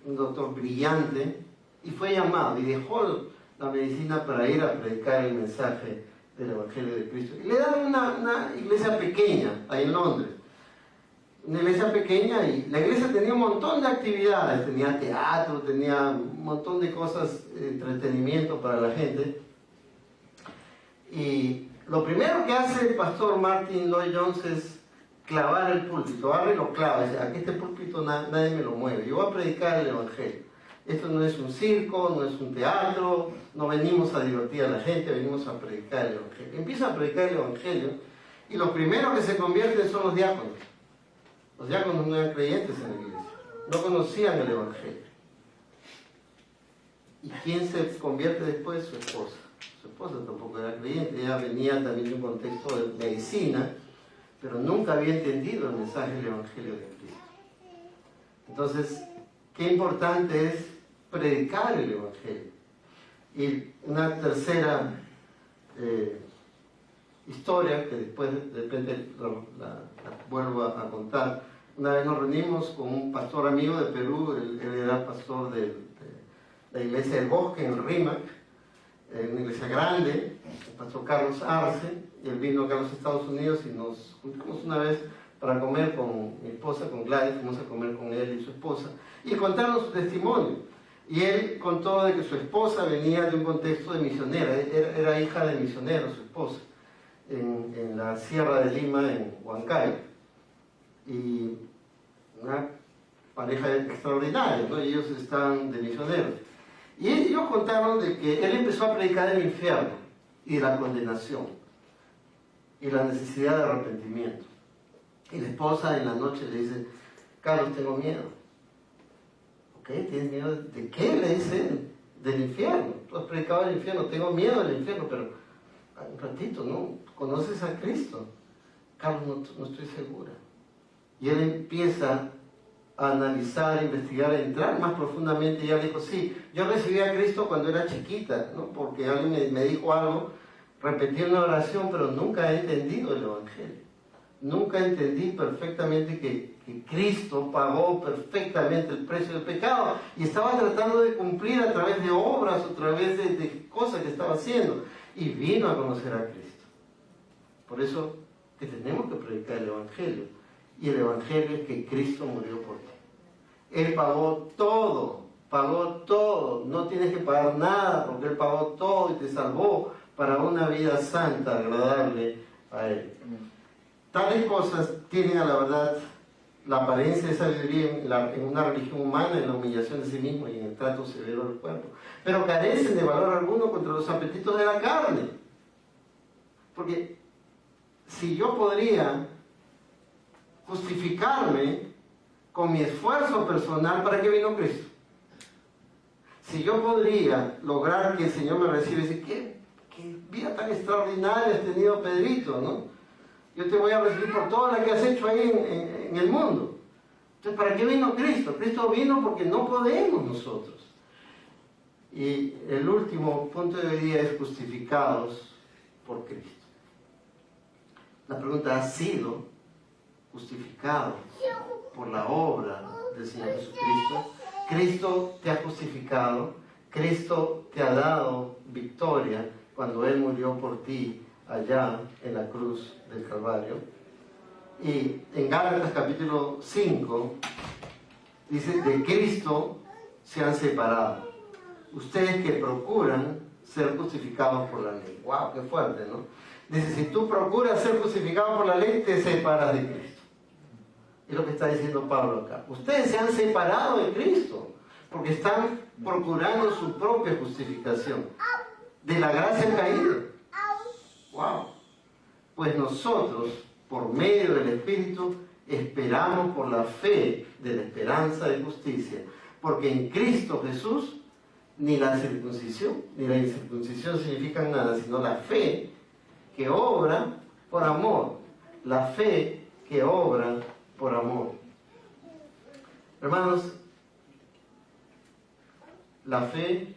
un doctor brillante, y fue llamado y dejó la medicina para ir a predicar el mensaje del Evangelio de Cristo. Y le daban una iglesia pequeña ahí en Londres, una iglesia pequeña, y la iglesia tenía un montón de actividades, tenía teatro, tenía un montón de cosas, entretenimiento para la gente. Y lo primero que hace el pastor Martin Lloyd-Jones es clavar el púlpito, abre y lo clava, dice, aquí este púlpito nadie me lo mueve, yo voy a predicar el Evangelio. Esto no es un circo, no es un teatro, no venimos a divertir a la gente, venimos a predicar el Evangelio. Empieza a predicar el Evangelio, y los primeros que se convierten son los diáconos. Los diáconos no eran creyentes en la iglesia, no conocían el Evangelio. ¿Y quién se convierte después? Su esposa. Su esposa tampoco era creyente, ella venía también de un contexto de medicina, pero nunca había entendido el mensaje del Evangelio de Cristo. Entonces, qué importante es predicar el Evangelio. Y una tercera historia, que después de repente la vuelvo a contar. Una vez nos reunimos con un pastor amigo de Perú, él era pastor de la iglesia del Bosque en Rímac, una iglesia grande, el pastor Carlos Arce, y él vino acá a los Estados Unidos y nos juntamos una vez para comer con mi esposa, con Gladys, fuimos a comer con él y su esposa, y contarnos su testimonio. Y él contó de que su esposa venía de un contexto de misionera, era hija de misioneros, su esposa, en la Sierra de Lima, en Huancayo, y una pareja extraordinaria, ¿no? Y ellos estaban de misioneros. Y ellos contaron de que él empezó a predicar el infierno y la condenación y la necesidad de arrepentimiento. Y la esposa en la noche le dice, Carlos, tengo miedo. ¿Ok? ¿Tienes miedo de qué? Le dice, del infierno. Tú has predicado el infierno, tengo miedo del infierno, pero un ratito, ¿no? ¿Conoces a Cristo? Carlos, no estoy segura. Y él empieza a analizar, a investigar, a entrar más profundamente, y ella dijo, sí, yo recibí a Cristo cuando era chiquita, ¿no? Porque alguien me dijo algo, repetí una oración, pero nunca he entendido el Evangelio. Nunca entendí perfectamente que Cristo pagó perfectamente el precio del pecado, y estaba tratando de cumplir a través de obras, a través de cosas que estaba haciendo, y vino a conocer a Cristo. Por eso que tenemos que predicar el Evangelio, y el Evangelio es que Cristo murió por ti. Él pagó todo, no tienes que pagar nada, porque Él pagó todo y te salvó para una vida santa, agradable a Él. Tales cosas tienen a la verdad la apariencia de sabiduría en una religión humana, en la humillación de sí mismo y en el trato severo del cuerpo, pero carecen de valor alguno contra los apetitos de la carne. Porque si yo podría justificarme con mi esfuerzo personal, ¿para qué vino Cristo? Si yo podría lograr que el Señor me reciba y decir, ¿qué vida tan extraordinaria has tenido, Pedrito, ¿no? Yo te voy a recibir por todo lo que has hecho ahí en el mundo. Entonces, ¿para qué vino Cristo? Cristo vino porque no podemos nosotros. Y el último punto de día es justificados por Cristo. La pregunta: ¿has sido justificado por la obra del Señor Jesucristo? Cristo te ha justificado, Cristo te ha dado victoria cuando Él murió por ti allá en la cruz del Calvario. Y en Gálatas capítulo 5 dice: de Cristo se han separado ustedes que procuran ser justificados por la ley. ¡Wow! ¡Qué fuerte!, ¿no? Dice: si tú procuras ser justificado por la ley, te separas de Cristo. Es lo que está diciendo Pablo acá. Ustedes se han separado de Cristo porque están procurando su propia justificación de la gracia caída. ¡Wow! Pues nosotros, por medio del Espíritu, esperamos por la fe de la esperanza de justicia, porque en Cristo Jesús ni la circuncisión ni la incircuncisión significan nada, sino la fe que obra por amor. La fe que obra por amor. Hermanos, la fe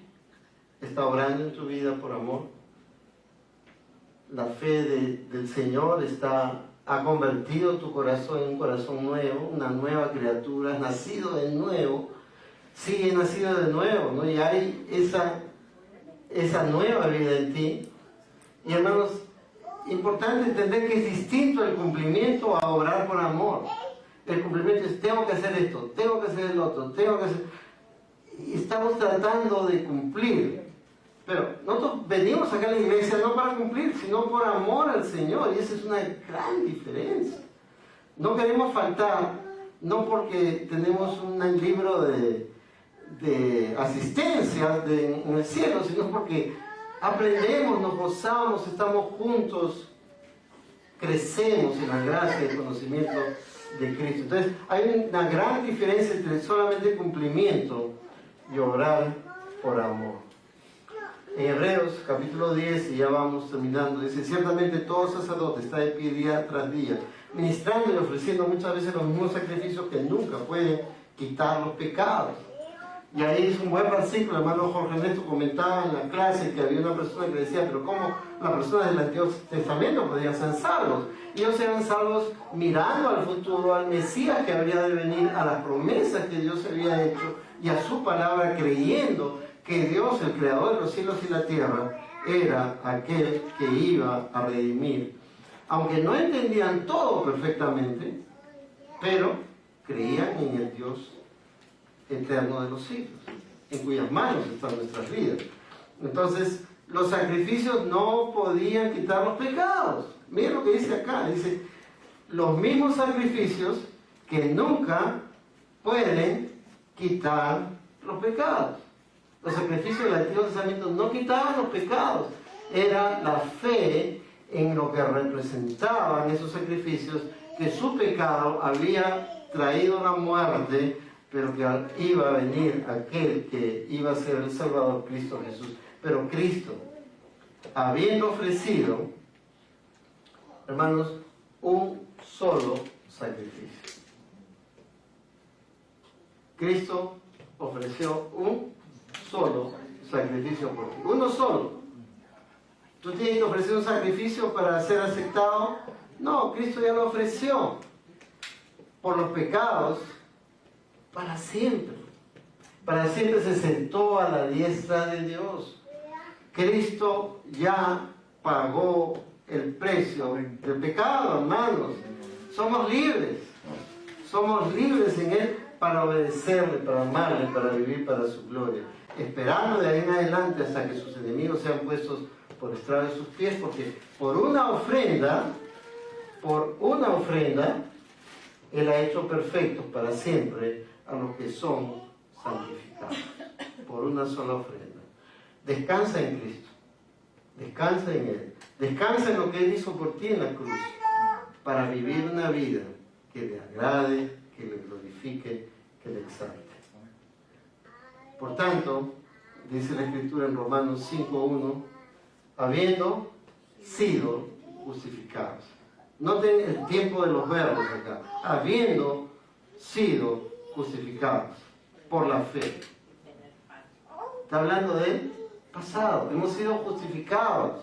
está obrando en tu vida por amor. La fe del Señor ha convertido tu corazón en un corazón nuevo, una nueva criatura, has nacido de nuevo. Sí, he nacido de nuevo, ¿no? Y hay esa nueva vida en ti. Y hermanos, importante entender que es distinto el cumplimiento a obrar por amor. El cumplimiento es: tengo que hacer esto, tengo que hacer el otro, tengo que hacer... Y estamos tratando de cumplir. Pero nosotros venimos acá a la iglesia no para cumplir, sino por amor al Señor. Y esa es una gran diferencia. No queremos faltar, no porque tenemos un libro de asistencia en el cielo, sino porque aprendemos, nos gozamos, estamos juntos, crecemos en la gracia y el conocimiento de Cristo. Entonces, hay una gran diferencia entre solamente cumplimiento y obrar por amor. En Hebreos capítulo 10, y ya vamos terminando, dice: ciertamente todo sacerdote está de pie día tras día, ministrando y ofreciendo muchas veces los mismos sacrificios que nunca pueden quitar los pecados. Y ahí es un buen versículo. Hermano Jorge Ernesto comentaba en la clase que había una persona que decía: pero ¿cómo las personas del Antiguo Testamento podían ser salvos? Ellos eran salvos mirando al futuro, al Mesías que habría de venir, a las promesas que Dios había hecho y a su palabra, creyendo que Dios, el creador de los cielos y la tierra, era aquel que iba a redimir. Aunque no entendían todo perfectamente, pero creían en el Dios eterno de los siglos, en cuyas manos están nuestras vidas. Entonces, los sacrificios no podían quitar los pecados. Miren lo que dice acá: dice, los mismos sacrificios que nunca pueden quitar los pecados. Los sacrificios del Antiguo Testamento no quitaban los pecados. Era la fe en lo que representaban esos sacrificios, que su pecado había traído la muerte, pero que iba a venir aquel que iba a ser el Salvador, Cristo Jesús. Pero Cristo, habiendo ofrecido, hermanos, un solo sacrificio. Cristo ofreció un solo sacrificio por ti. Uno solo. ¿Tú tienes que ofrecer un sacrificio para ser aceptado? No, Cristo ya lo ofreció por los pecados para siempre. Para siempre se sentó a la diestra de Dios. Cristo ya pagó el precio del pecado, hermanos. Somos libres. Somos libres en Él para obedecerle, para amarle, para vivir para su gloria. Esperando de ahí en adelante hasta que sus enemigos sean puestos por estrado de sus pies, porque por una ofrenda por una ofrenda, Él ha hecho perfectos para siempre a los que son santificados. Por una sola ofrenda. Descansa en Cristo. Descansa en Él. Descansa en lo que Él hizo por ti en la cruz. Para vivir una vida que le agrade, que le glorifique, que le exalte. Por tanto, dice la Escritura en Romanos 5:1, habiendo sido justificados. Noten el tiempo de los verbos acá. Habiendo sido justificados por la fe. Está hablando del pasado. Hemos sido justificados.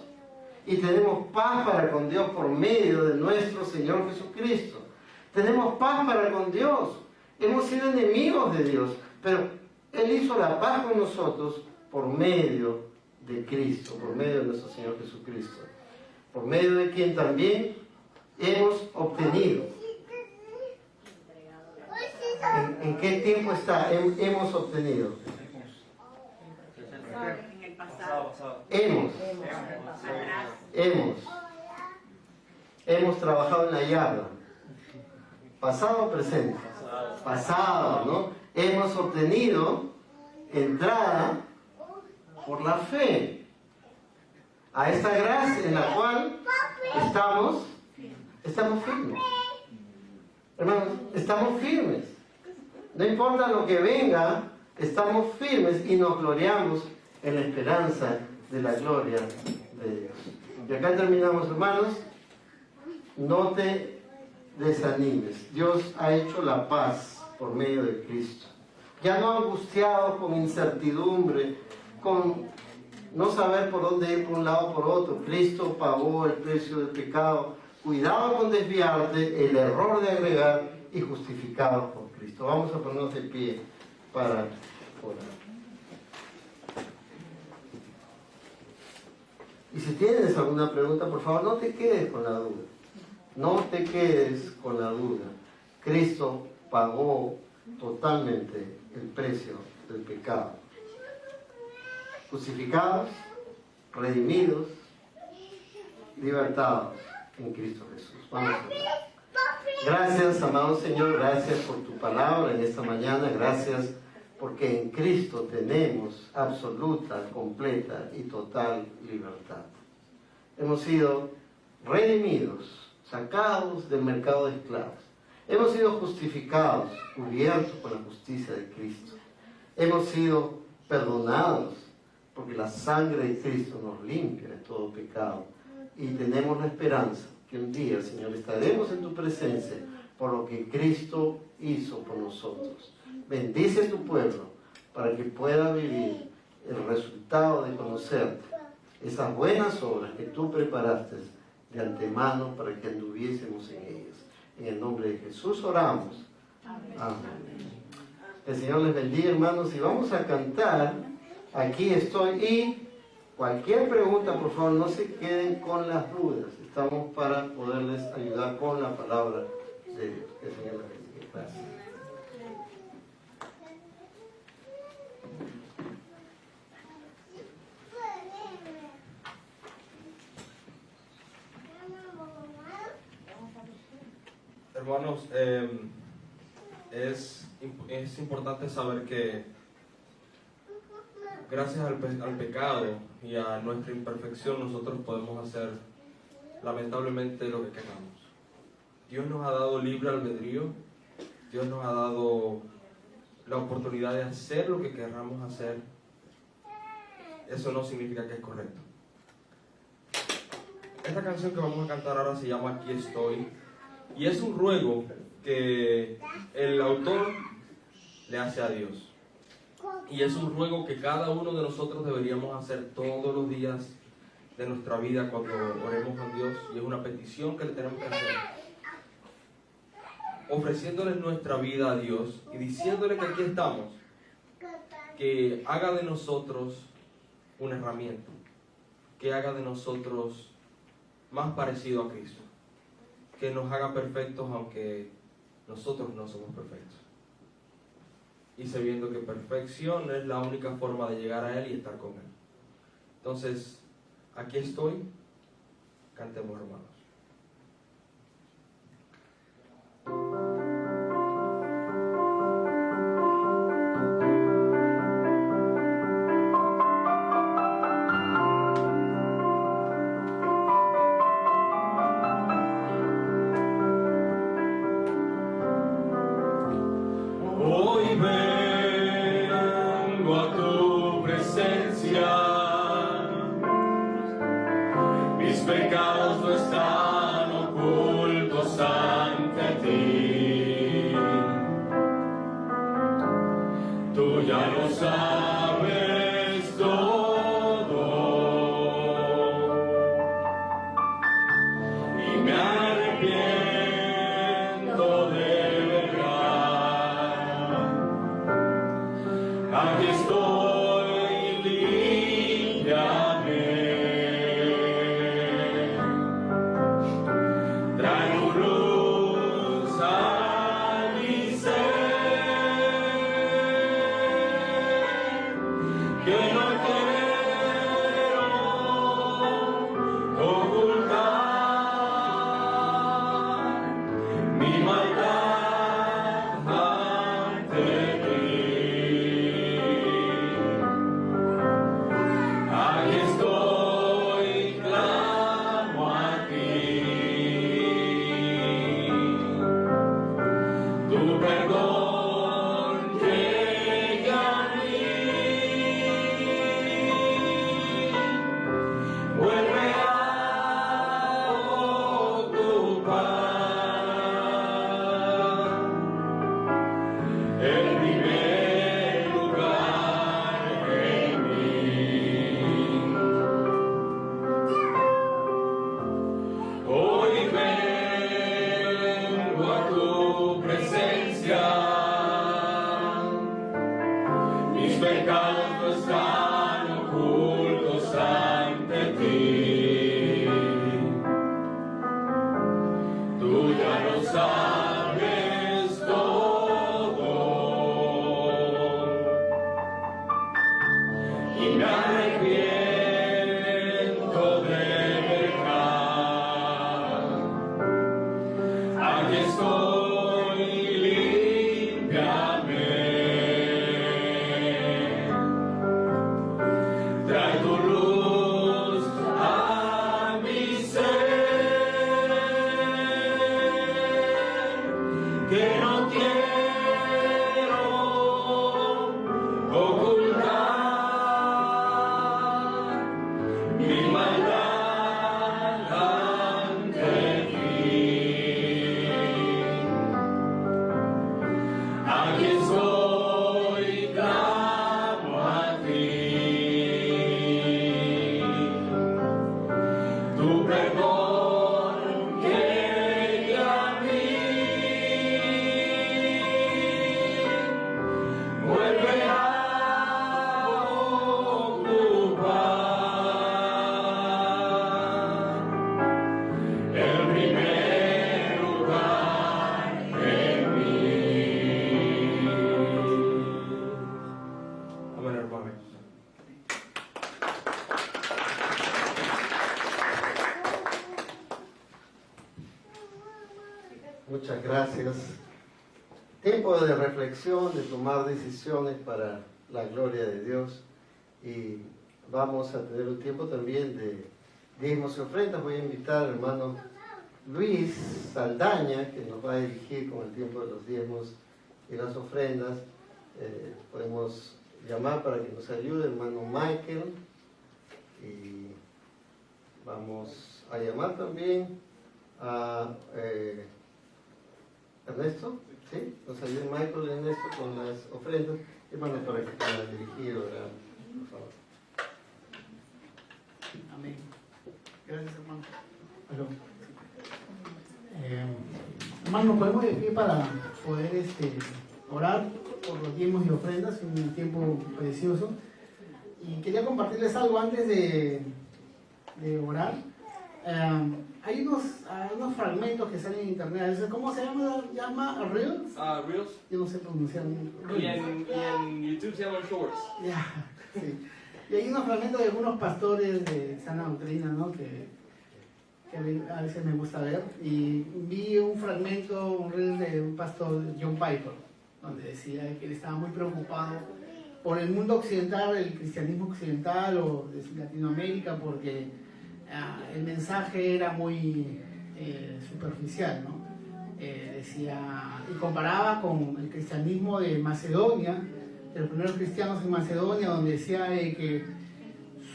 Y tenemos paz para con Dios por medio de nuestro Señor Jesucristo. Tenemos paz para con Dios. Hemos sido enemigos de Dios. Pero Él hizo la paz con nosotros por medio de Cristo. Por medio de nuestro Señor Jesucristo. Por medio de quien también hemos obtenido. ¿En qué tiempo está? Hemos obtenido. En el pasado. Hemos trabajado en la yarda. Pasado o presente. Pasado, ¿no? Hemos obtenido entrada por la fe a esa gracia en la cual estamos firmes. Hermanos, estamos firmes. No importa lo que venga, estamos firmes y nos gloriamos en la esperanza de la gloria de Dios. Y acá terminamos, hermanos. No te desanimes. Dios ha hecho la paz por medio de Cristo. Ya no angustiados con incertidumbre, con no saber por dónde ir por un lado o por otro. Cristo pagó el precio del pecado. Cuidado con desviarte, el error de agregar y justificado por Cristo. Vamos a ponernos de pie para orar. Y si tienes alguna pregunta, por favor, no te quedes con la duda. No te quedes con la duda. Cristo pagó totalmente el precio del pecado. Justificados, redimidos, libertados en Cristo Jesús. Vamos a orar. Gracias, amado Señor, gracias por tu palabra en esta mañana. Gracias porque en Cristo tenemos absoluta, completa y total libertad. Hemos sido redimidos, sacados del mercado de esclavos. Hemos sido justificados, cubiertos por la justicia de Cristo. Hemos sido perdonados porque la sangre de Cristo nos limpia de todo pecado. Y tenemos la esperanza que un día, Señor, estaremos en tu presencia por lo que Cristo hizo por nosotros. Bendice a tu pueblo para que pueda vivir el resultado de conocerte, esas buenas obras que tú preparaste de antemano para que anduviésemos en ellas. En el nombre de Jesús oramos. Amén. El Señor les bendiga, hermanos, y vamos a cantar Aquí estoy. Y cualquier pregunta, por favor, no se queden con las dudas. Estamos para poderles ayudar con la palabra de Dios. Que el Señor les bendiga. Gracias. Hermanos, es importante saber que gracias al pecado y a nuestra imperfección nosotros podemos hacer lamentablemente lo que queramos. Dios nos ha dado libre albedrío, Dios nos ha dado la oportunidad de hacer lo que queramos hacer. Eso no significa que es correcto. Esta canción que vamos a cantar ahora se llama Aquí estoy. Y es un ruego que el autor le hace a Dios. Y es un ruego que cada uno de nosotros deberíamos hacer todos los días de nuestra vida cuando oremos a Dios. Y es una petición que le tenemos que hacer. Ofreciéndole nuestra vida a Dios y diciéndole que aquí estamos. Que haga de nosotros una herramienta. Que haga de nosotros más parecido a Cristo. Que nos haga perfectos aunque nosotros no somos perfectos. Y sabiendo que perfección es la única forma de llegar a Él y estar con Él. Entonces, aquí estoy. Cantemos, hermanos. ya lo sabes todo, y me arrepiento de verdad. Aquí estoy, límpiame. Traigo luz a mi ser, que no quiero ocultar mi maldad ante ti. Aquí estoy, clamo a ti. Tu perdón llega a mí, vuelve a ocupar el primer lugar en mí. Hoy vengo a tu presencia, mis pecados no están ocultos ante ti. Tú ya lo sabes todo, y me arrepiento de verdad. Aquí estoy, límpiame. Trae tu luz a mi ser, que no quiero ocultar mi maldad ante ti. Aquí estoy, clamo a ti. Tu perdón llegue a mí, vuelve a ocupar el primer lugar en mí. Amén, hermano. Muchas gracias. Tiempo de reflexión, de tomar decisiones para la gloria de Dios. Y vamos a tener un tiempo también de diezmos y ofrendas. Voy a invitar al hermano Luis Saldaña, que nos va a dirigir con el tiempo de los diezmos y las ofrendas. Podemos llamar para que nos ayude, hermano Michael. Y vamos a llamar también a Ernesto, ¿sí? Nos ayude Michael y Ernesto con las ofrendas. Hermano, para que puedan dirigir, orar, por favor. Amén. Gracias, hermano. Aló. Hermano, podemos ir de pie para poder orar por los diezmos y ofrendas en un tiempo precioso. Y quería compartirles algo antes de orar. Hay unos fragmentos que salen en internet. ¿Cómo se llama? ¿Reels? Reels. Yo no sé pronunciar. Y en YouTube se llaman Shorts. Ya, sí. Y hay unos fragmentos de algunos pastores de sana doctrina, ¿no? Que a veces me gusta ver. Y vi un fragmento, un reel de un pastor, John Piper, donde decía que él estaba muy preocupado por el mundo occidental, el cristianismo occidental o de Latinoamérica, porque el mensaje era muy superficial, ¿no? Decía, y comparaba con el cristianismo de Macedonia, de los primeros cristianos en Macedonia, donde decía que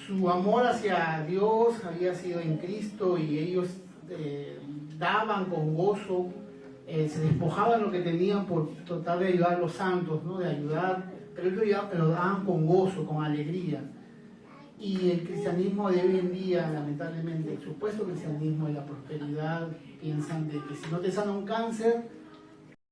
su amor hacia Dios había sido en Cristo y ellos daban con gozo, se despojaban lo que tenían por tratar de ayudar a los santos, ¿no? De ayudar pero ellos ya lo daban con gozo, con alegría. Y el cristianismo de hoy en día, lamentablemente, el supuesto cristianismo de la prosperidad, piensan de que si no te sana un cáncer,